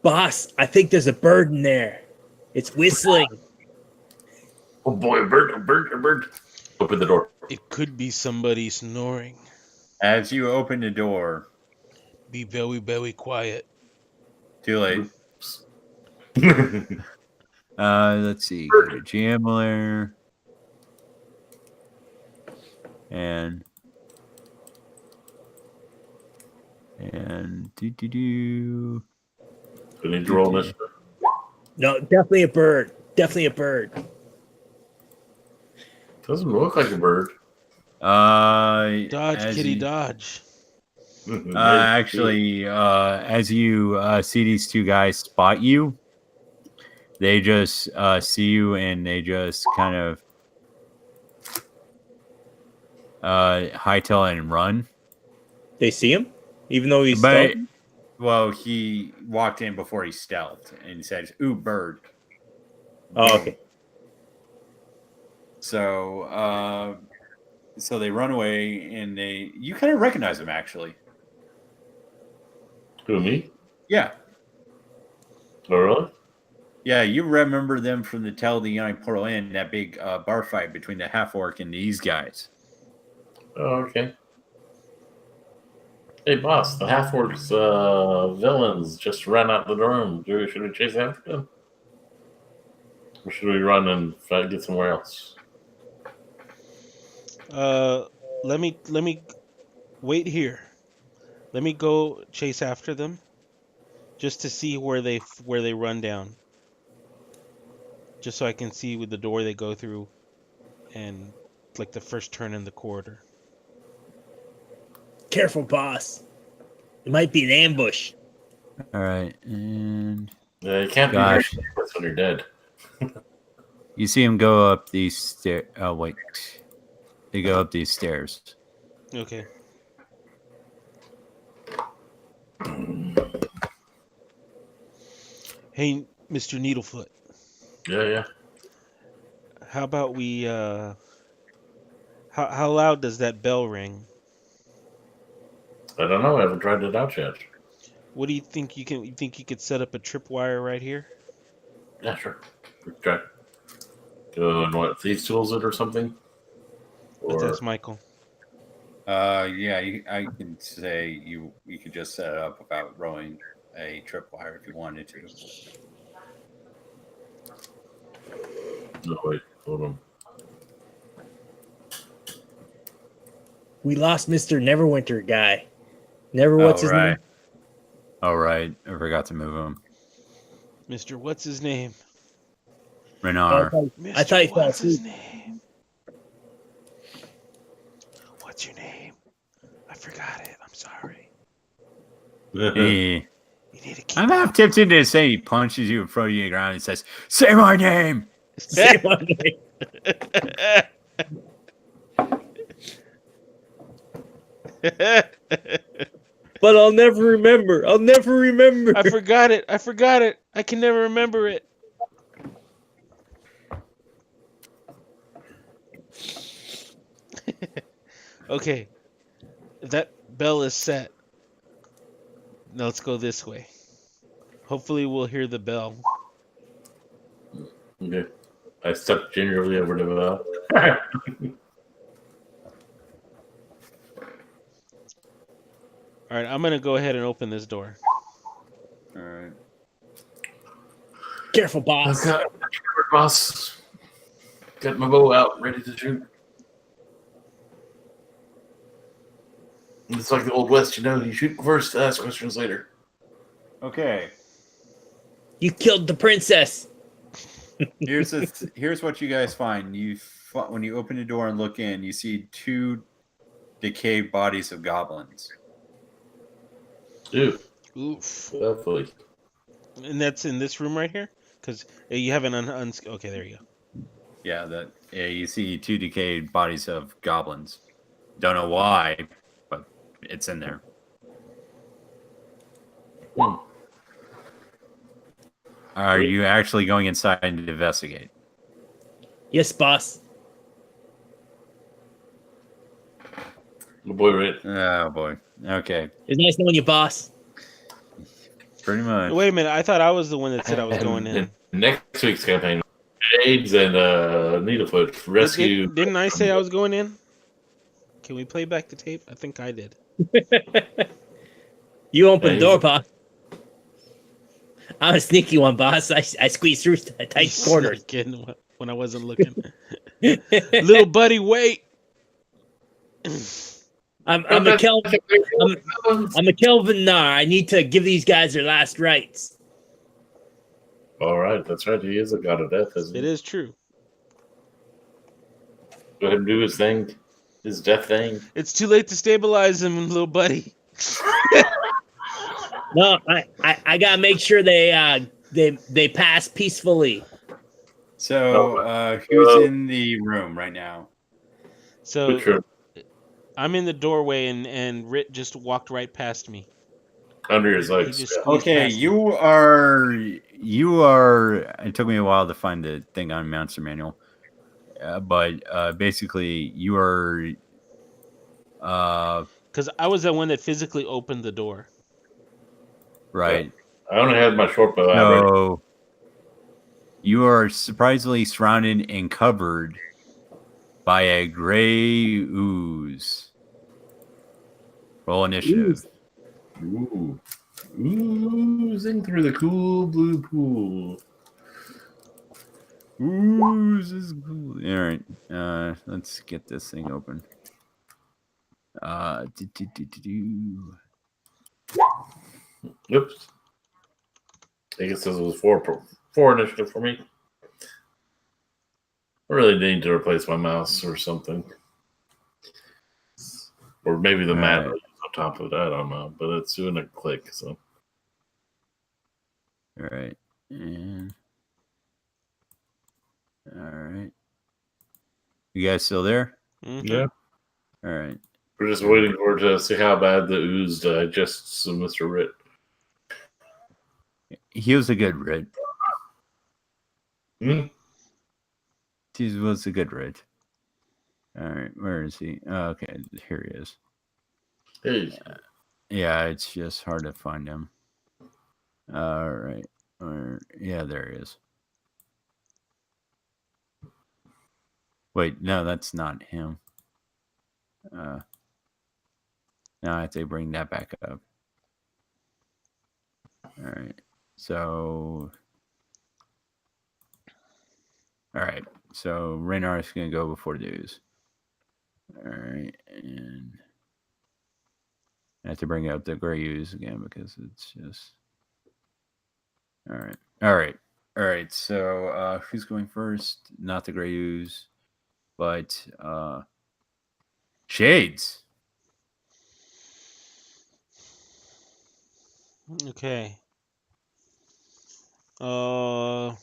Boss, I think there's a bird in there. It's whistling. Oh boy, a bird. Open the door. It could be somebody snoring. As you open the door, Be very, very quiet. too late. Let's see. Go to Jamler. And do. We need to roll this. No, definitely a bird. Definitely a bird. Doesn't look like a bird. Dodge, kitty, dodge. Actually, as you see these two guys spot you, they just see you and they just kind of hightail and run. They see him, even though he's But stealth? Well, he walked in before he stealthed and said, "Ooh, bird." Oh, okay. So, so they run away, and you kind of recognize them actually. Who, me? Yeah, Oh, really? yeah, you remember them from the Tell the Young Portal Inn, that big bar fight between the half orc and these guys. Oh, okay. Hey, boss, the half orcs villains just ran out the room. Should we chase after them? Or should we run and get somewhere else? Let me wait here. Let me go chase after them, just to see where they run down. Just so I can see with the door they go through, and like the first turn in the corridor. Careful, boss. It might be an ambush. All right, and Yeah, you can't Gosh. be very when you're dead. you see him go up these stairs. Oh wait, they go up these stairs. Okay. Hey, Mr. Needlefoot. Yeah. How about we how loud does that bell ring? I don't know. I haven't tried it out yet. What do you think you could set up a tripwire right here? Yeah, sure. Okay. Go and what? Thieves tools it or something? Let's ask Michael. Yeah, I can say you could just set it up without rolling a tripwire if you wanted to. No, wait. Hold on. We lost Mr. Neverwinter guy. What's his name? All right, I forgot to move him. Mr. What's his name? Renar. Mr. I thought he fell What's his asleep. name? What's your name? I forgot it. I'm sorry. Hey, You need to keep I'm half tempted to say he punches you in front of you on the ground and says, "Say my name." Say my name. But I'll never remember. I forgot it. I can never remember it. Okay. That bell is set. Now let's go this way. Hopefully we'll hear the bell. Okay. I stepped gingerly over to the bell. All right, I'm going to go ahead and open this door. All right. Careful, boss. Okay. Boss. Got my bow out, ready to shoot. It's like the Old West, you shoot first, ask questions later. Okay. You killed the princess. Here's what you guys find. When you open the door and look in, you see 2 decayed bodies of goblins. Ew. Oof. Lovely. And that's in this room right here? Because you have an okay, there you go. Yeah, you see 2 decayed bodies of goblins. Don't know why, but it's in there. Are you actually going inside to investigate? Yes, boss. The boy Rit. Oh boy. Okay. It's nice knowing you, boss. Pretty much. Wait a minute, I thought I was the one that said I was going in. And next week's campaign, AIDS and Needlefoot rescue. Didn't I say I was going in? Can we play back the tape? I think I did. You opened the door, boss. I'm a sneaky one, boss. I squeezed through tight corners. When I wasn't looking. Little buddy, wait. I'm a Kelvin. I'm a Kelvin Nar. I need to give these guys their last rites. All right, that's right. He is a god of death, isn't he? It is true. Go ahead and do his thing, his death thing. It's too late to stabilize him, little buddy. No, I gotta make sure they pass peacefully. So, who's in the room right now? So I'm in the doorway, and Rit just walked right past me. Under his legs. Okay, you are. It took me a while to find the thing on Monster Manual, but basically you are. Because I was the one that physically opened the door. Right. I only had my short bow out. So you are surprisingly surrounded and covered by a gray ooze. Roll initiative. Ooh. Oozing through the cool blue pool. Ooze is cool. All right. Let's get this thing open. Oops. I guess this was four initiative for me. I really need to replace my mouse or something. Or maybe the mat on top of it. I don't know. But it's doing a click, so. All right. And all right. You guys still there? Mm-hmm. Yeah. All right. We're just waiting for it to see how bad the ooze digests Mr. Rit. He was a good Rit. Hmm? He was a good Rit. All right. Where is he? Oh, okay. Here he is. Hey. Yeah, it's just hard to find him. All right. Yeah, there he is. Wait, no, that's not him. Now I have to bring that back up. All right. So, all right. So Raynar is going to go before Dews. All right, and I have to bring up the gray ooze again because it's just. All right. So who's going first? Not the gray ooze, but Shades. Okay. So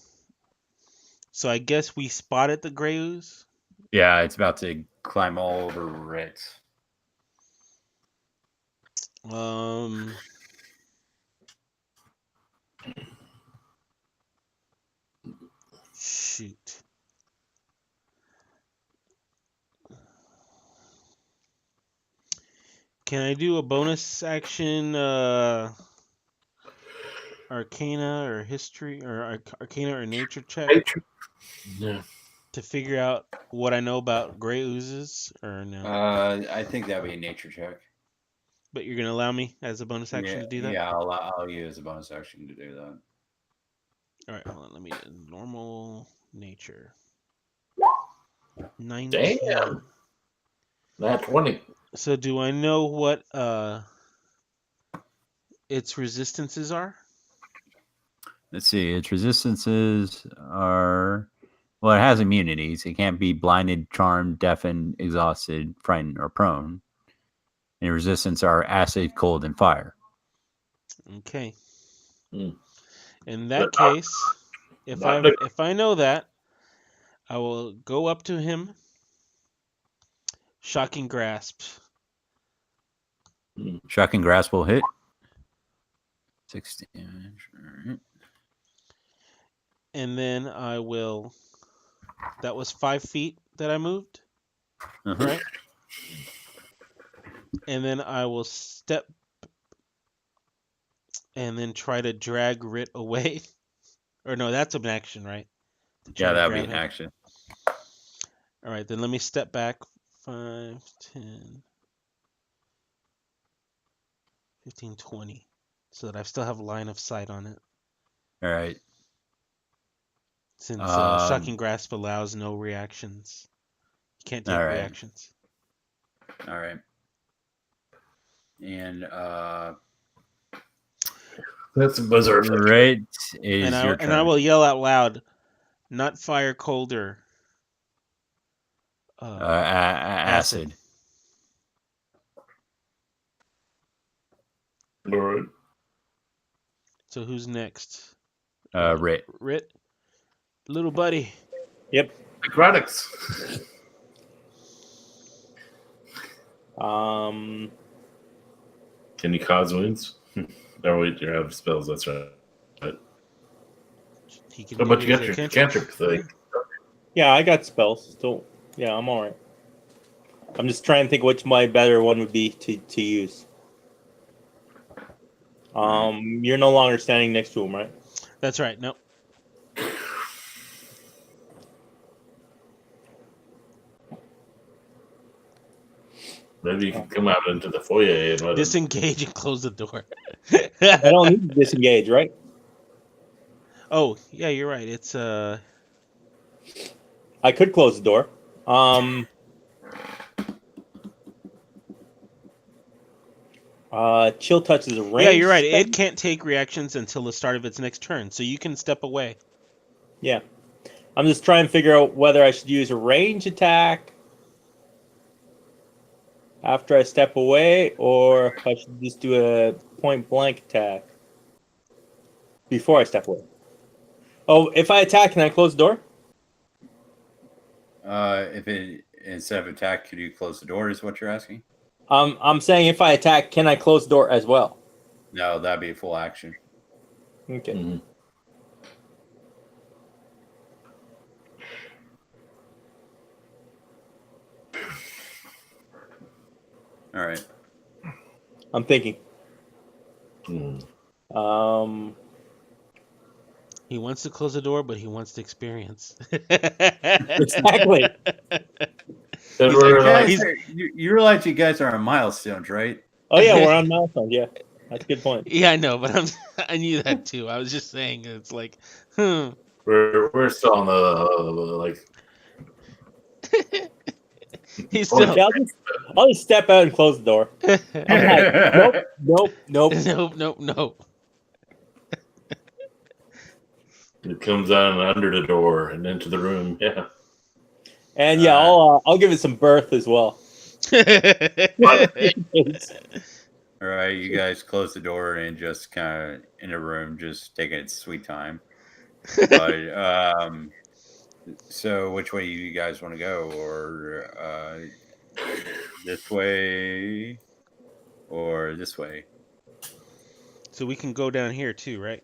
I guess we spotted the gray ooze. Yeah, it's about to climb all over Rit. Shoot. Can I do a bonus action arcana or history or arcana or nature check? Yeah. To figure out what I know about gray oozes or no? I think that'd be a nature check. But you're gonna allow me as a bonus action to do that? Yeah, I'll use a bonus action to do that. All right, hold on. Let me do normal nature. 19. Damn. Not 20. So do I know what its resistances are? Let's see. Its resistances are. Well, it has immunities. It can't be blinded, charmed, deafened, exhausted, frightened, or prone. And resistance are acid, cold, and fire. Okay. Hmm. In that But case, if not I know that, I will go up to him. Shocking grasp. Shocking grasp will hit. 6 damage. All right. And then I will. That was 5 feet that I moved, right? And then I will step and then try to drag Rit away. Or no, that's an action, right? Yeah, that would be an action. All right, then let me step back 5, 10, 15, 20, so that I still have line of sight on it. All right. Since Shocking Grasp allows no reactions. You can't take reactions. All right. And that's a buzzer. Right is your turn. And I will yell out loud, not fire, colder. Acid. All right. So who's next? Rit. Rit. Little buddy. Yep. Necrotics. Can you cause wounds? Oh wait, you have spells. That's right. He can But you got your cantrip thing. Yeah, I got spells. Still, yeah, I'm all right. I'm just trying to think which my better one would be to use. You're no longer standing next to him, right? That's right. No. Maybe you can come out into the foyer and disengage and close the door. I don't need to disengage, right? Oh, yeah, you're right. It's I could close the door. Chill touch is a range. Yeah, you're right. It can't take reactions until the start of its next turn, so you can step away. Yeah. I'm just trying to figure out whether I should use a range attack after I step away, or if I should just do a point blank attack before I step away. Oh, if I attack, can I close the door? If it instead of attack, could you close the door? Is what you're asking? I'm saying if I attack, can I close the door as well? No, that'd be a full action. Okay. Mm-hmm. All right. I'm thinking. He wants to close the door, but he wants to experience. Exactly. You realize you guys are on milestones, right? Oh yeah, we're on milestones. Yeah, that's a good point. Yeah, I know, but I knew that too. I was just saying it's like, We're still on the He's still. I'll just step out and close the door. I'm like, nope. It comes on under the door and into the room. Yeah. And yeah, I'll give it some birth as well. All right, you guys close the door and just kind of in a room, just taking its sweet time. But so which way do you guys want to go, or this way, or this way? So we can go down here too, right?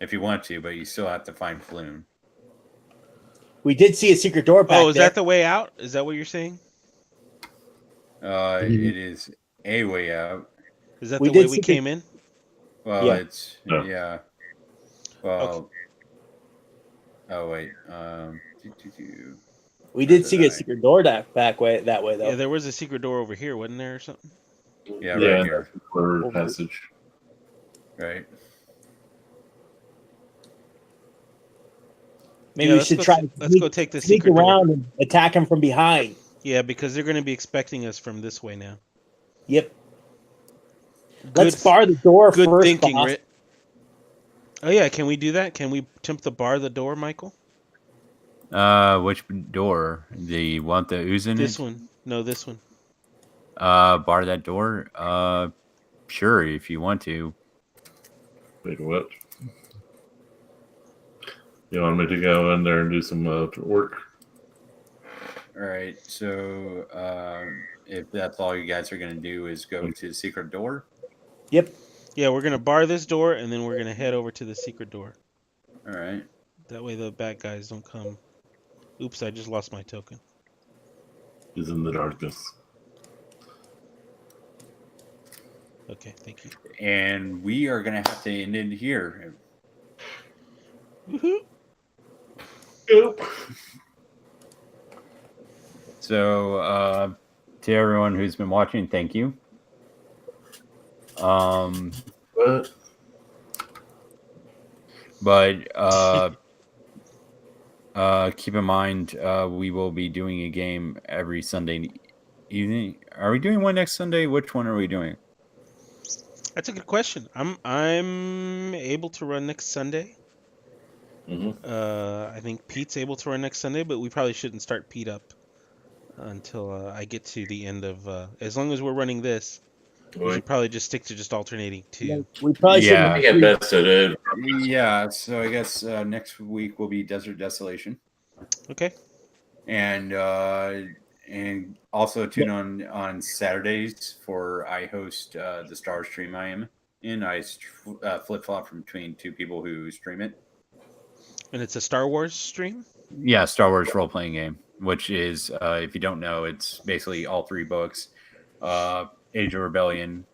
If you want to, but you still have to find Flume. We did see a secret door back there. Oh, is that the way out? Is that what you're saying? It is a way out. Is that the way we came in? Well, Yeah. it's yeah. Well, Okay. Oh wait. We did see a secret door that way though. Yeah, there was a secret door over here, wasn't there, or something? Yeah, right here. Third passage. Right. Maybe we should try. Let's go take the sneak secret around door. and attack him from behind. Yeah, because they're going to be expecting us from this way now. Yep. Let's bar the door good first. Thinking, boss. Rit. Oh yeah, can we do that? Can we attempt to bar the door, Michael? Which door? The one with the ooze in This it? one. No, this one. Bar that door? Sure, if you want to. Wait, what? You want me to go in there and do some work? All right. So if that's all you guys are going to do is go to the secret door. Yep. Yeah, we're gonna bar this door, and then we're gonna head over to the secret door. All right. That way the bad guys don't come. Oops, I just lost my token. He's in the darkness. Okay, thank you. And we are going to have to end it here. Woohoo! Yep. So, to everyone who's been watching, thank you. What? But keep in mind, we will be doing a game every Sunday evening. Are we doing one next Sunday? Which one are we doing? That's a good question. I'm able to run next Sunday. Mm-hmm. I think Pete's able to run next Sunday, but we probably shouldn't start Pete up until I get to the end of. As long as we're running this, we should probably just stick to just alternating two. We probably Yeah. I get best at it. Yeah. So I guess next week will be Desert Desolation. Okay. And also tune on Saturdays for I host the Star Stream I am in. I flip flop from between two people who stream it. And it's a Star Wars stream? Yeah, Star Wars role playing game, which is, if you don't know, it's basically all three books: Age of Rebellion,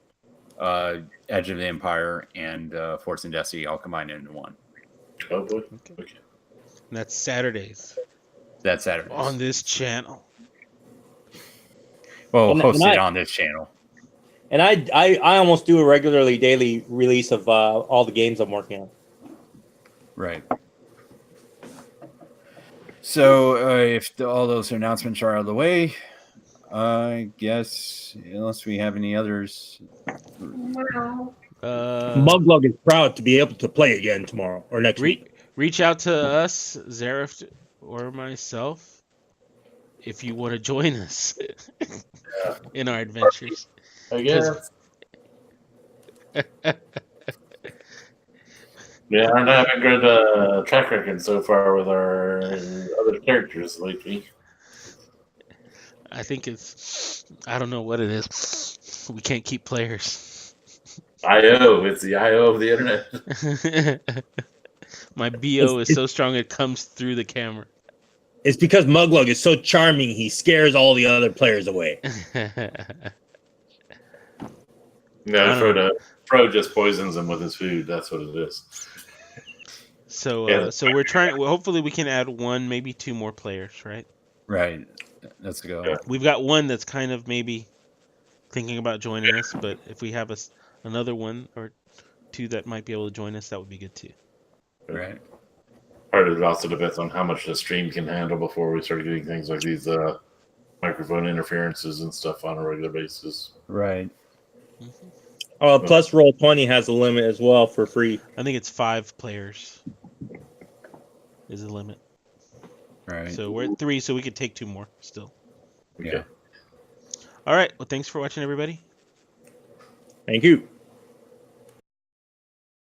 Edge of the Empire, and Force and Destiny, all combined into one. Oh boy. Okay. And that's Saturdays. That's Saturday on this channel. Well, hosted on this channel. And I almost do a regularly daily release of all the games I'm working on. Right. So if all those announcements are out of the way, I guess unless we have any others. Muglug is proud to be able to play again tomorrow or next week. Reach out to us, Zerift or myself, if you want to join us in our adventures. I guess. Yeah, I'm not having a good track record so far with our other characters lately. I think I don't know what it is. We can't keep players. IO, it's the IO of the internet. My BO is so strong it comes through the camera. It's because Muglug is so charming, he scares all the other players away. No, Pro just poisons him with his food. That's what it is. So, so we're trying. Well, hopefully, we can add one, maybe two more players, right? Right. Let's go. Yeah. We've got one that's kind of maybe thinking about joining us, but if we have another one or two that might be able to join us, that would be good too. Right. Part of it also depends on how much the stream can handle before we start getting things like these microphone interferences and stuff on a regular basis. Right. Mm-hmm. Plus Roll20 has a limit as well for free. I think it's 5 players is the limit. Right. So we're at 3, so we could take 2 more still. Okay. Yeah. All right. Well, thanks for watching, everybody. Thank you.